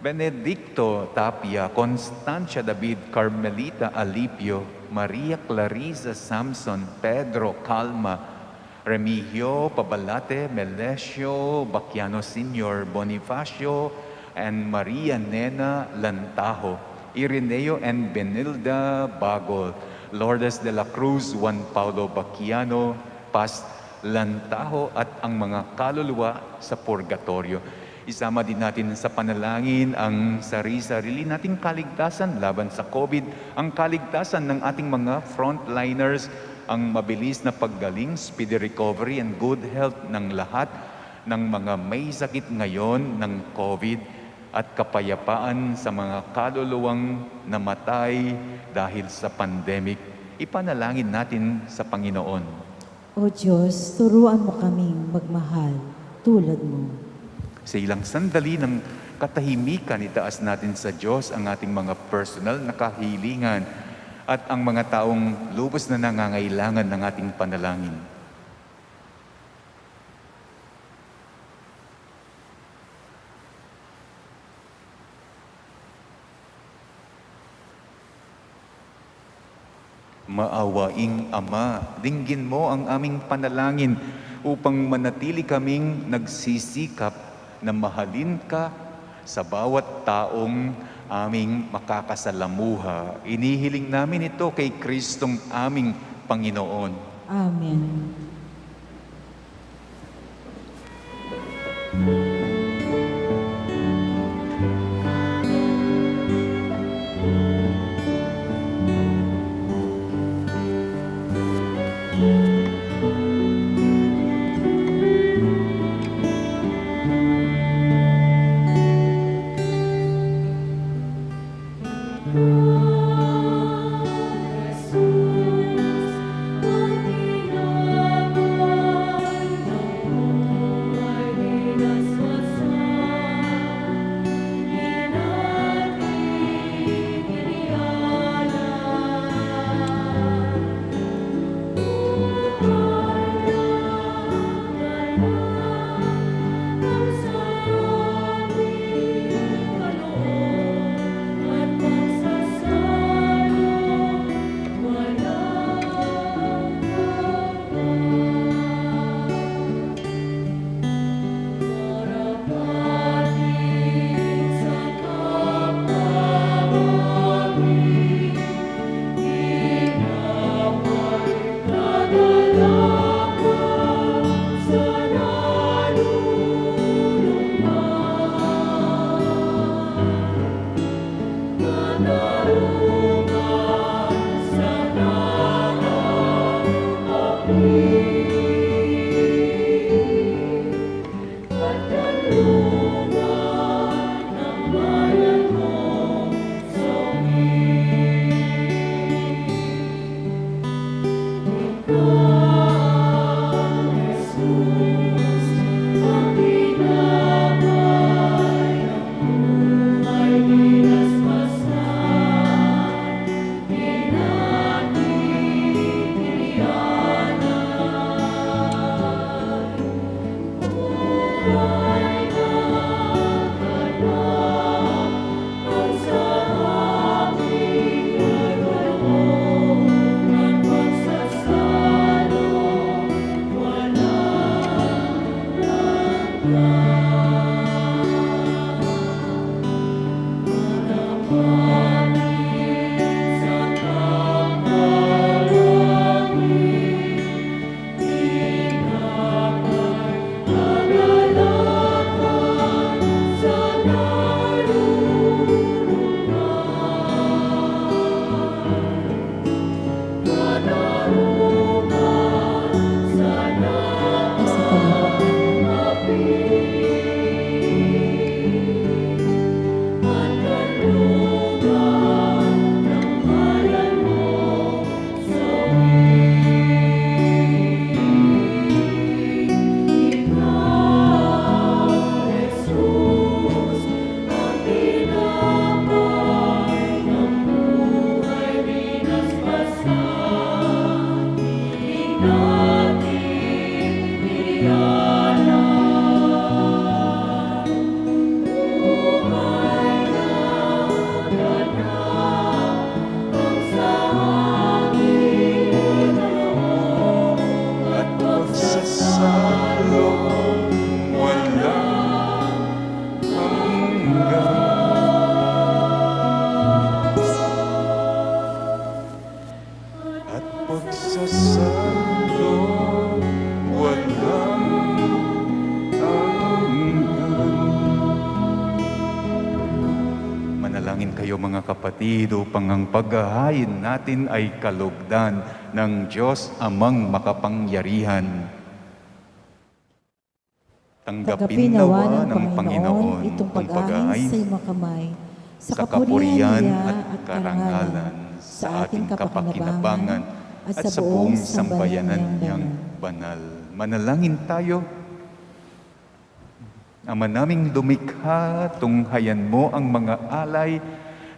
Benedicto Tapia, Constancia David, Carmelita Alipio, Maria Clarisa Samson, Pedro Calma, Remigio Pabalate, Melesio Baquiano Sr., Bonifacio and Maria Nena Lantajo, Ireneo and Benilda Bagol, Lourdes de la Cruz, Juan Paulo Baquiano, Paz Lantajo, at ang mga kaluluwa sa purgatorio. Isama din natin sa panalangin ang sarili nating kaligtasan laban sa COVID, ang kaligtasan ng ating mga frontliners, ang mabilis na paggaling, speedy recovery and good health ng lahat ng mga may sakit ngayon ng COVID, at kapayapaan sa mga kaluluwang namatay dahil sa pandemic. Ipanalangin natin sa Panginoon. O Diyos, turuan mo kaming magmahal tulad mo. Sa ilang sandali ng katahimikan, itaas natin sa Diyos ang ating mga personal na kahilingan at ang mga taong lubos na nangangailangan ng ating panalangin. Maawaing Ama, dinggin mo ang aming panalangin upang manatili kaming nagsisikap na mahalin ka sa bawat taong aming makakasalamuha. Inihiling namin ito kay Kristong aming Panginoon. Amen. That's tayo mga kapatid upang ang paghahain natin ay kalugdan ng Diyos Amang makapangyarihan. Tanggapin nawa ng Panginoon itong ang pag-ahain sa iyong mga kamay, sa kapurihan niya at karangalan, sa ating kapakinabangan at sa buong sambayanan niyang banal. Manalangin tayo. Ama naming lumikha, tunghayan mo ang mga alay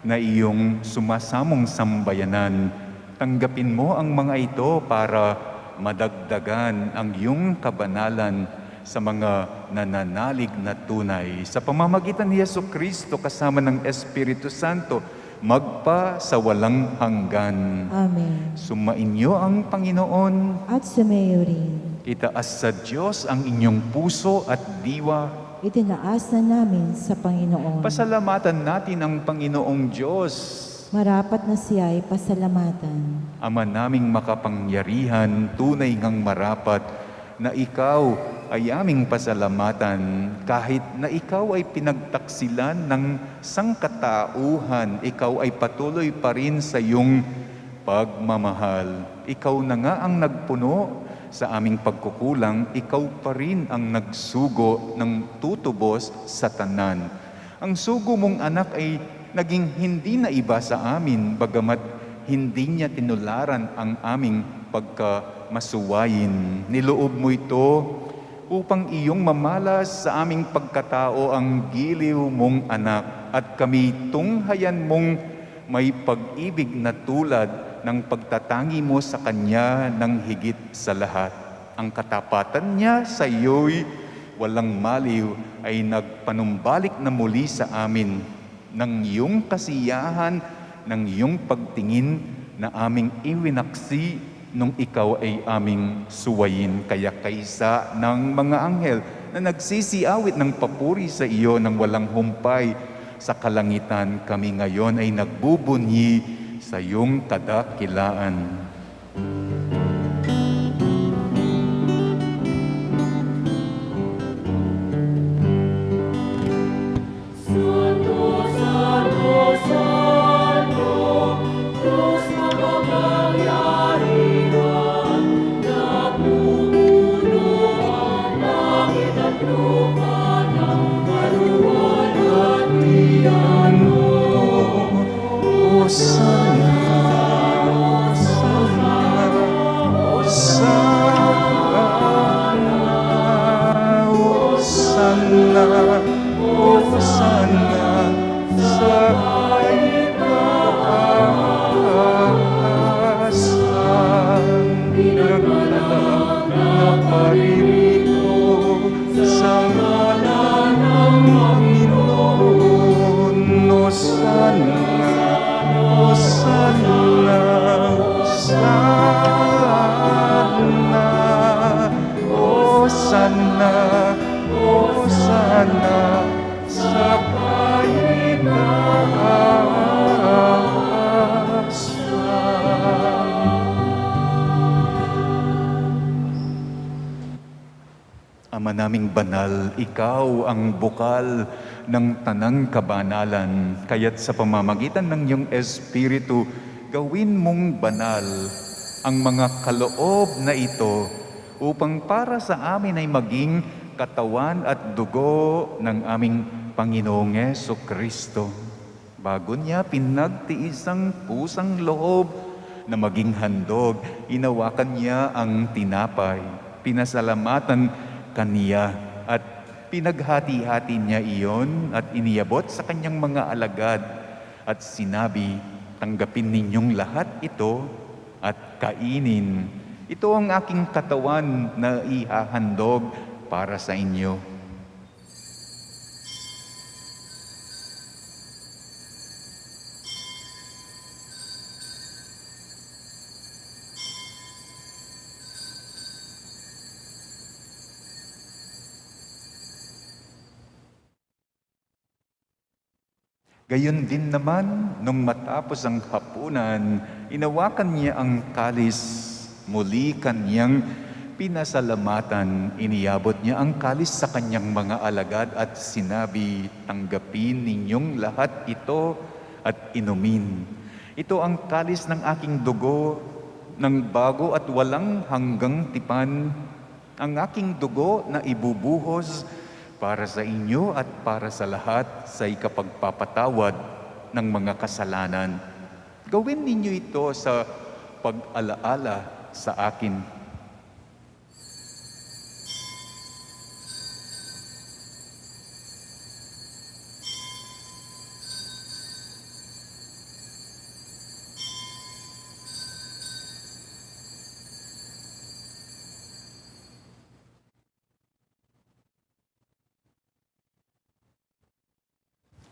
na iyong sumasamong sambayanan. Tanggapin mo ang mga ito para madagdagan ang iyong kabanalan sa mga nananalig na tunay. Sa pamamagitan ni Jesucristo kasama ng Espiritu Santo, magpa sa walang hanggan. Amen. Sumainyo ang Panginoon. At sumayo rin. Itaas sa Diyos ang inyong puso at diwa. Itinaas na namin sa Panginoon. Pasalamatan natin ang Panginoong Diyos. Marapat na siya ay pasalamatan. Ama naming makapangyarihan, tunay ngang marapat na ikaw ay aming pasalamatan. Kahit na ikaw ay pinagtaksilan ng sangkatauhan, ikaw ay patuloy pa rin sa iyong pagmamahal. Ikaw na nga ang nagpuno sa aming pagkukulang, ikaw pa rin ang nagsugo ng tutubos sa tanan. Ang sugo mong anak ay naging hindi na iba sa amin, bagamat hindi niya tinularan ang aming pagkamasuwayin. Niloob mo ito upang iyong mamalas sa aming pagkatao ang giliw mong anak at kami tunghayan mong may pag-ibig na tulad ng pagtatangi mo sa Kanya ng higit sa lahat. Ang katapatan niya sa iyo'y walang maliw ay nagpanumbalik na muli sa amin ng iyong kasiyahan, ng iyong pagtingin na aming iwinaksi nung ikaw ay aming suwayin. Kaya kaysa ng mga anghel na nagsisiawit ng papuri sa iyo ng walang humpay sa kalangitan, kami ngayon ay nagbubunyi sa iyong kadakilaan. Ama naming banal, ikaw ang bukal ng tanang kabanalan. Kaya't sa pamamagitan ng iyong Espiritu, gawin mong banal ang mga kaloob na ito upang para sa amin ay maging katawan at dugo ng aming Panginoong Jesucristo. Bago niya pinagtiis ang pusang loob na maging handog, inawakan niya ang tinapay, pinasalamatan kaniya at pinaghati-hati niya iyon at iniyabot sa kanyang mga alagad at sinabi, tanggapin ninyong lahat ito at kainin. Ito ang aking katawan na ihahandog para sa inyo. Gayon din naman, nung matapos ang hapunan, inawakan niya ang kalis, muli kanyang pinasalamatan, iniyabot niya ang kalis sa kanyang mga alagad at sinabi, tanggapin ninyong lahat ito at inumin. Ito ang kalis ng aking dugo, ng bago at walang hanggang tipan, ang aking dugo na ibubuhos para sa inyo at para sa lahat sa ikapagpapatawad ng mga kasalanan. Gawin ninyo ito sa pag-alaala sa akin.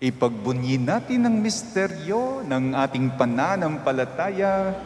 Ipagbunyin natin ang misteryo ng ating pananampalataya.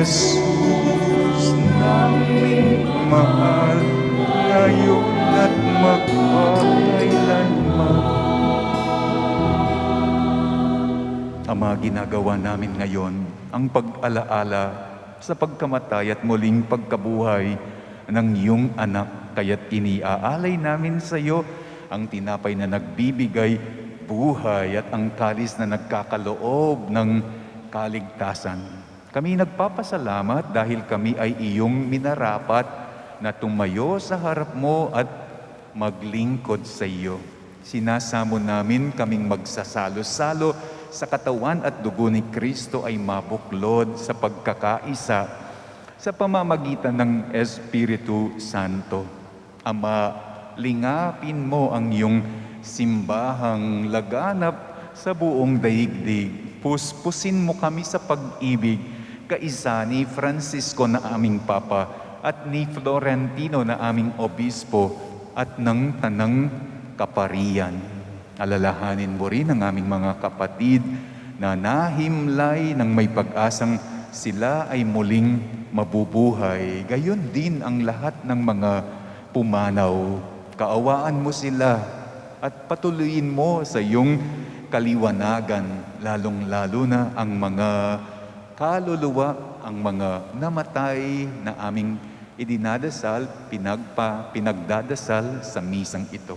Jesus, naming mahal, ngayon at magpakailanman. Ama, ginagawa namin ngayon ang pag-alaala sa pagkamatay at muling pagkabuhay ng iyong anak, kaya't iniaalay namin sa iyo ang tinapay na nagbibigay buhay at ang kalis na nagkakaloob ng kaligtasan. Kami nagpapasalamat dahil kami ay iyong minarapat na tumayo sa harap mo at maglingkod sa iyo. Sinasamo namin kaming magsasalo-salo sa katawan at dugo ni Kristo ay mabuklod sa pagkakaisa sa pamamagitan ng Espiritu Santo. Ama, lingapin mo ang iyong simbahang laganap sa buong daigdig. Puspusin mo kami sa pag-ibig, kaisa ni Francisco na aming Papa at ni Florentino na aming Obispo at ng tanang kaparian. Alalahanin mo rin ang aming mga kapatid na nahimlay ng may pag-asang sila ay muling mabubuhay. Gayon din ang lahat ng mga pumanaw. Kaawaan mo sila at patuloyin mo sa iyong kaliwanagan, lalong-lalo na ang mga kaluluwa, ang mga namatay na aming idinadasal, pinagdadasal sa misang ito.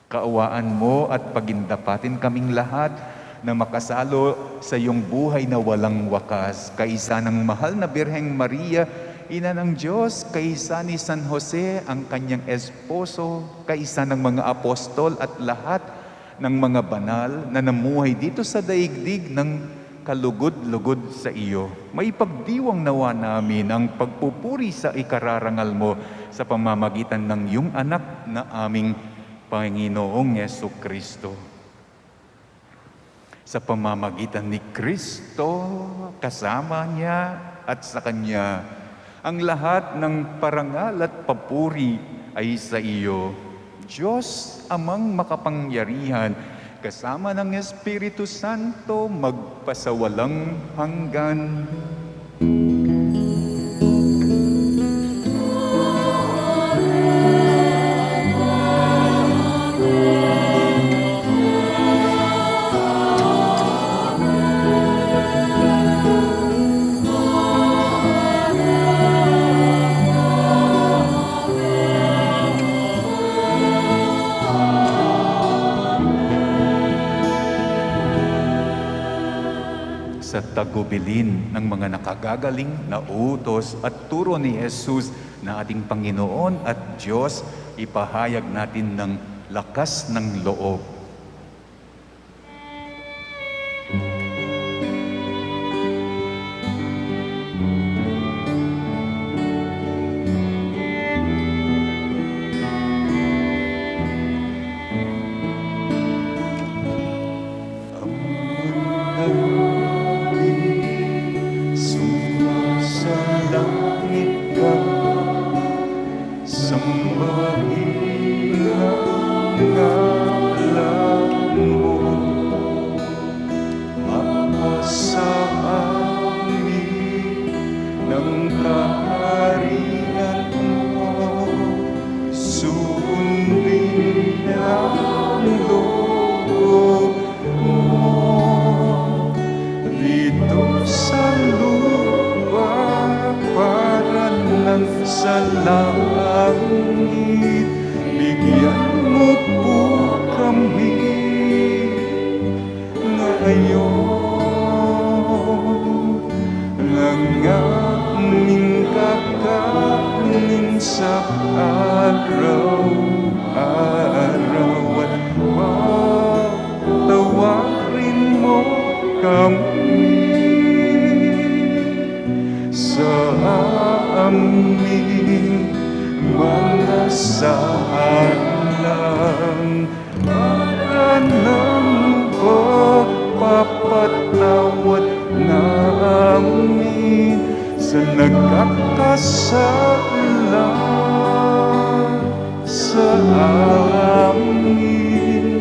Kaawaan mo at pagindapatin kaming lahat na makasalo sa iyong buhay na walang wakas, kaisa ng mahal na Birheng Maria, Ina ng Diyos, kaisa ni San Jose, ang kanyang esposo, kaisa ng mga apostol at lahat ng mga banal na namuhay dito sa daigdig ng kalugod-lugod sa iyo. May pagdiwang nawa namin ang pagpupuri sa ikararangal mo sa pamamagitan ng iyong anak na aming Panginoong Yesukristo. Sa pamamagitan ni Kristo, kasama niya at sa Kanya, ang lahat ng parangal at papuri ay sa iyo, Diyos amang makapangyarihan, kasama ng Espiritu Santo, magpasawalang hanggan. Sa tagubilin ng mga nakagagaling na utos at turo ni Jesus na ating Panginoon at Diyos, ipahayag natin ng lakas ng loob. Sambahin ang ngalan mo. kaharian mo, sundin ang loob mo dito sa lupa para lang sa langit. Bigyan mo po kami ngayon ng aming kakanin sa araw-araw at patawarin mo kami sa aming mga salang para ng pagpapatawad namin sa nagkakasala sa amin,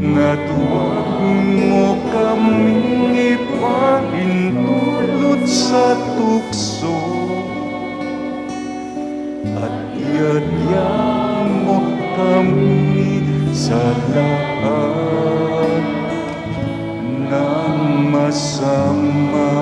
na't huwag mo kaming ipahintulot sa tukso at iadyan mo kami sa lahat ng masama.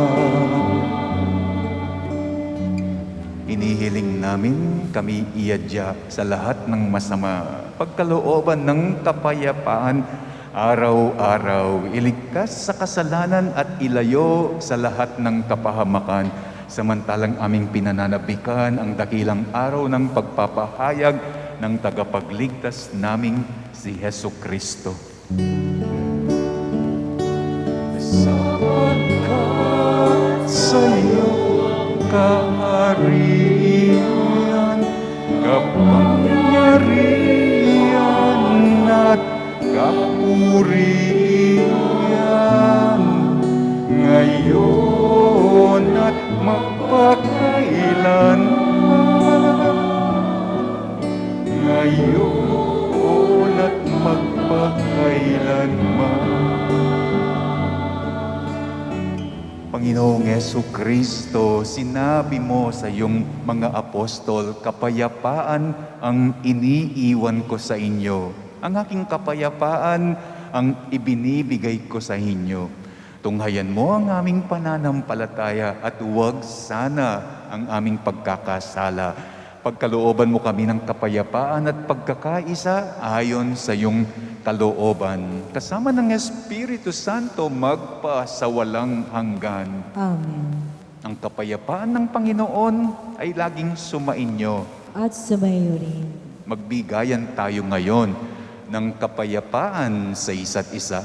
Inihiling namin kami iadya sa lahat ng masama, pagkalooban ng kapayapaan araw-araw, iligtas sa kasalanan at ilayo sa lahat ng kapahamakan, samantalang aming pinananabikan ang dakilang araw ng pagpapahayag ng tagapagligtas naming si Hesu Kristo. Sapagkat sa iyong kaharian, kapangyarihan at kapurihan, ngayon at magpakailanman, ngayon at magpakailanman. Panginoong Yesu Kristo, sinabi mo sa iyong mga apostol, kapayapaan ang iniiwan ko sa inyo. Ang aking kapayapaan ang ibinibigay ko sa inyo. Tunghayan mo ang aming pananampalataya at huwag sana ang aming pagkakasala. Pagkalooban mo kami ng kapayapaan at pagkakaisa ayon sa iyong kalooban. Kasama ng Espiritu Santo magpa sa walang hanggan. Amen. Ang kapayapaan ng Panginoon ay laging sumainyo. At sumayo rin. Magbigayan tayo ngayon ng kapayapaan sa isa't isa.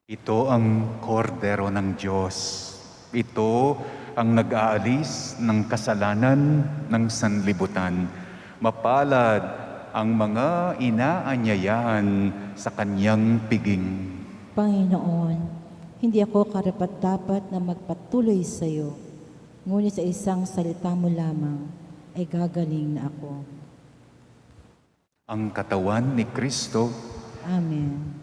Ito ang kordero ng Diyos. Ito ang nag-aalis ng kasalanan ng sanlibutan. Mapalad ang mga inaanyayahan sa kanyang piging. Panginoon, Hindi ako karapat-dapat na magpatuloy sa iyo, ngunit sa isang salita mo lamang ay gagaling na ako. Ang katawan ni Kristo. Amen.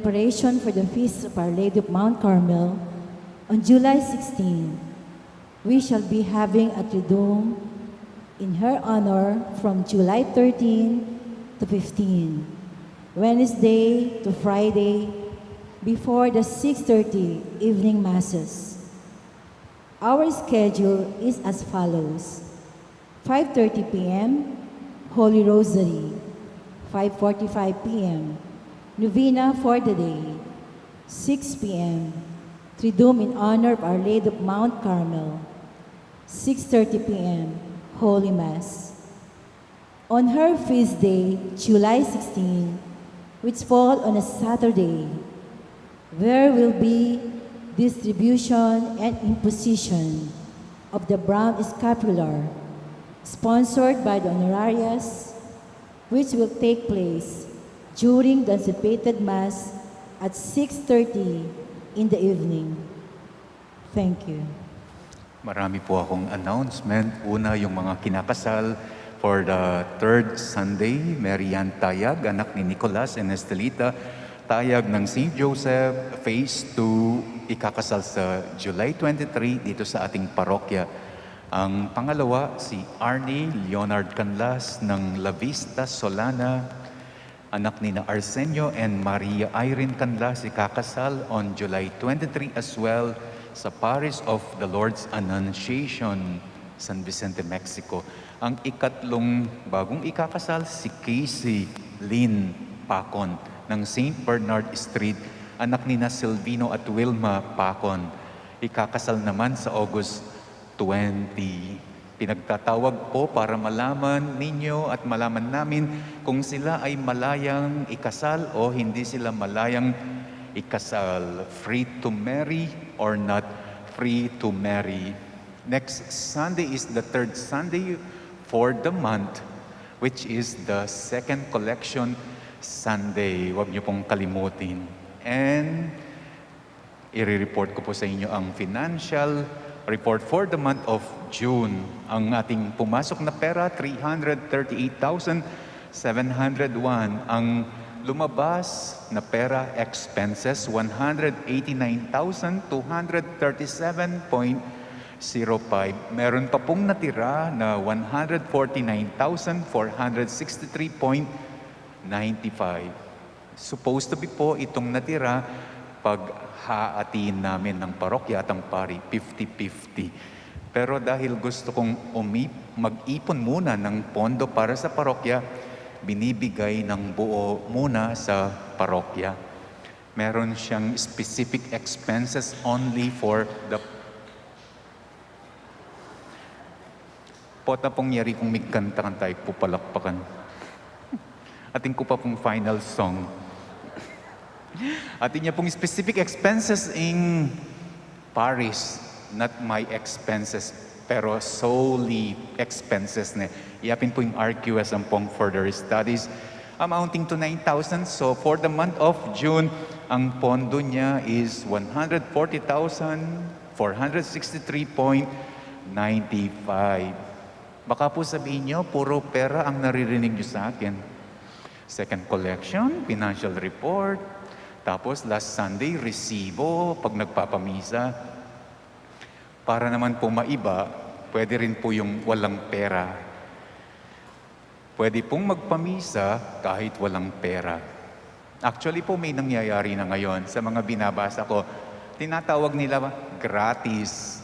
preparation for the Feast of Our Lady of Mount Carmel, on July 16, we shall be having a Triduum in her honor from July 13 to 15, Wednesday to Friday, before the 6:30 evening masses. Our schedule is as follows: 5:30 p.m., Holy Rosary; 5:45 p.m., Novena for the day; 6 p.m., Triduum in honor of Our Lady of Mount Carmel; 6:30 p.m., Holy Mass. On her feast day, July 16, which fall on a Saturday, there will be distribution and imposition of the brown scapular, sponsored by the Honorarias, which will take place during the anticipated Mass at 6:30 in the evening. Thank you. Marami po akong announcement. Una, yung mga kinakasal for the third Sunday, Marian Tayag, anak ni Nicolas and Estelita Tayag ng St. Joseph, Phase 2, ikakasal sa July 23 dito sa ating parokya. Ang pangalawa, si Arnie Leonard Canlas ng La Vista Solana, anak ni na Arsenio and Maria Irene Canlas, ikakasal on July 23 as well sa Parish of the Lord's Annunciation, San Vicente, Mexico. Ang ikatlong bagong ikakasal, si Casey Lynn Pacon ng St. Bernard Street, anak ni na Silvino at Wilma Pacon. Ikakasal naman sa August 20. Pinagtatawag po para malaman ninyo at malaman namin kung sila ay malayang ikasal o hindi sila malayang ikasal. Free to marry or not free to marry. Next Sunday is the third Sunday for the month, which is the second collection Sunday. Huwag niyo pong kalimutin. And i-report ko po sa inyo ang financial report for the month of June. Ang ating pumasok na pera, 338,701. Ang lumabas na pera expenses, 189,237.05. Meron pa pong natira na 149,463.95. Supposed to be po itong natira pag haatiin namin ng parokya at ang pari, 50-50. Pero dahil gusto kong mag-ipon muna ng pondo para sa parokya, binibigay ng buo muna sa parokya. Meron siyang specific expenses only for the pota pong yari kung migkantakan tayo pupalakpakan. Ating ko pa pong final song. Atin niya pong specific expenses in Paris, not my expenses, pero solely expenses na. Iyapin po yung RQS ang pong further studies, amounting to 9,000. So for the month of June, ang pondo niya is 140,463.95. Baka po sabihin niyo, puro pera ang naririnig niyo sa akin. Second collection, financial report, tapos last Sunday, resibo pag nagpapamisa. Para naman po maiba, pwede rin po yung walang pera. Pwede pong magpamisa kahit walang pera. Actually po may nangyayari na ngayon sa mga binabasa ko. Tinatawag nila gratis.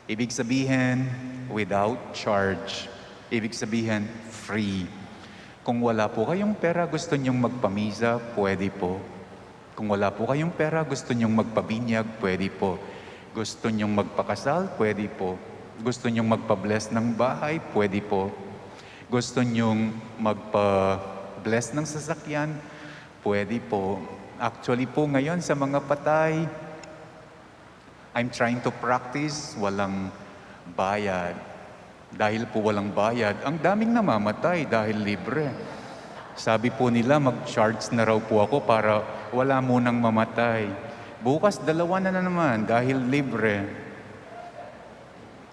Ibig sabihin, without charge. Ibig sabihin, free. Kung wala po kayong pera, gusto nyong magpamisa, pwede po. Kung wala po kayong pera, gusto nyong magpabinyag, pwede po. Gusto nyong magpakasal, pwede po. Gusto nyong magpa-bless ng bahay, pwede po. Gusto nyong magpa-bless ng sasakyan, pwede po. Actually po ngayon sa mga patay, I'm trying to practice walang bayad. Dahil po walang bayad, ang daming namamatay dahil libre. Sabi po nila, mag-charge na raw po ako para wala munang mamatay. Bukas, dalawa na naman dahil libre.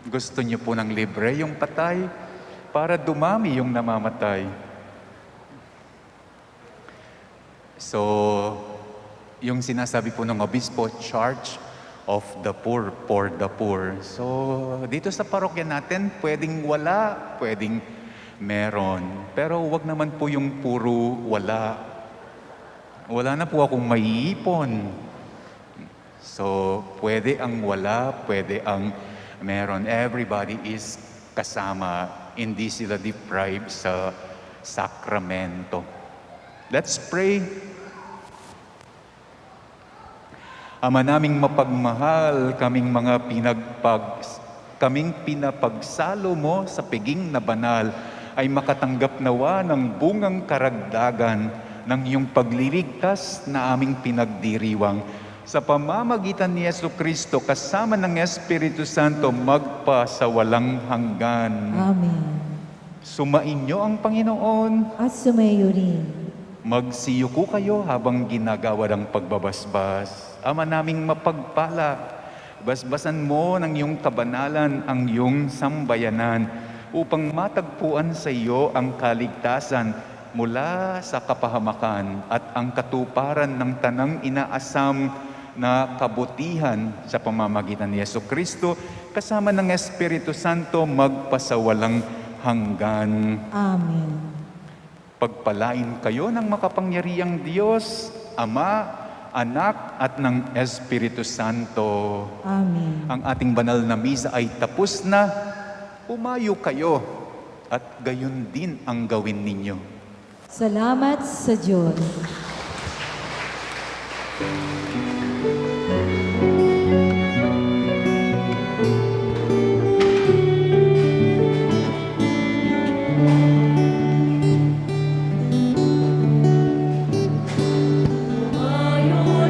Gusto niyo po ng libre yung patay para dumami yung namamatay. So, yung sinasabi po ng obispo, charge of the poor, for the poor. So, dito sa parokya natin, pwedeng wala, pwedeng meron. Pero wag naman po yung puro wala. Wala na po akong maiipon. So, pwede ang wala, pwede ang meron. Everybody is kasama. Hindi sila deprived sa sakramento. Let's pray. Ama naming mapagmahal, kaming pinapagsalo mo sa piging na banal ay makatanggap nawa ng bungang karagdagan ng iyong pagliligtas na aming pinagdiriwang. Sa pamamagitan ni Jesucristo kasama ng Espiritu Santo magpa sa walang hanggan. Amen. Sumainyo ang Panginoon. At sumayo rin. Magsiyuko kayo habang ginagawa ng pagbabasbas. Ama naming mapagpala, basbasan mo ng iyong kabanalan ang iyong sambayanan upang matagpuan sa iyo ang kaligtasan mula sa kapahamakan at ang katuparan ng tanang inaasam na kabutihan sa pamamagitan ni Jesucristo kasama ng Espiritu Santo magpasawalang hanggan. Amen. Pagpalain kayo ng makapangyarihang Diyos, Ama, Anak at ng Espiritu Santo. Amen. Ang ating banal na misa ay tapos na. Umayo kayo at gayon din ang gawin ninyo. Salamat sa Diyos.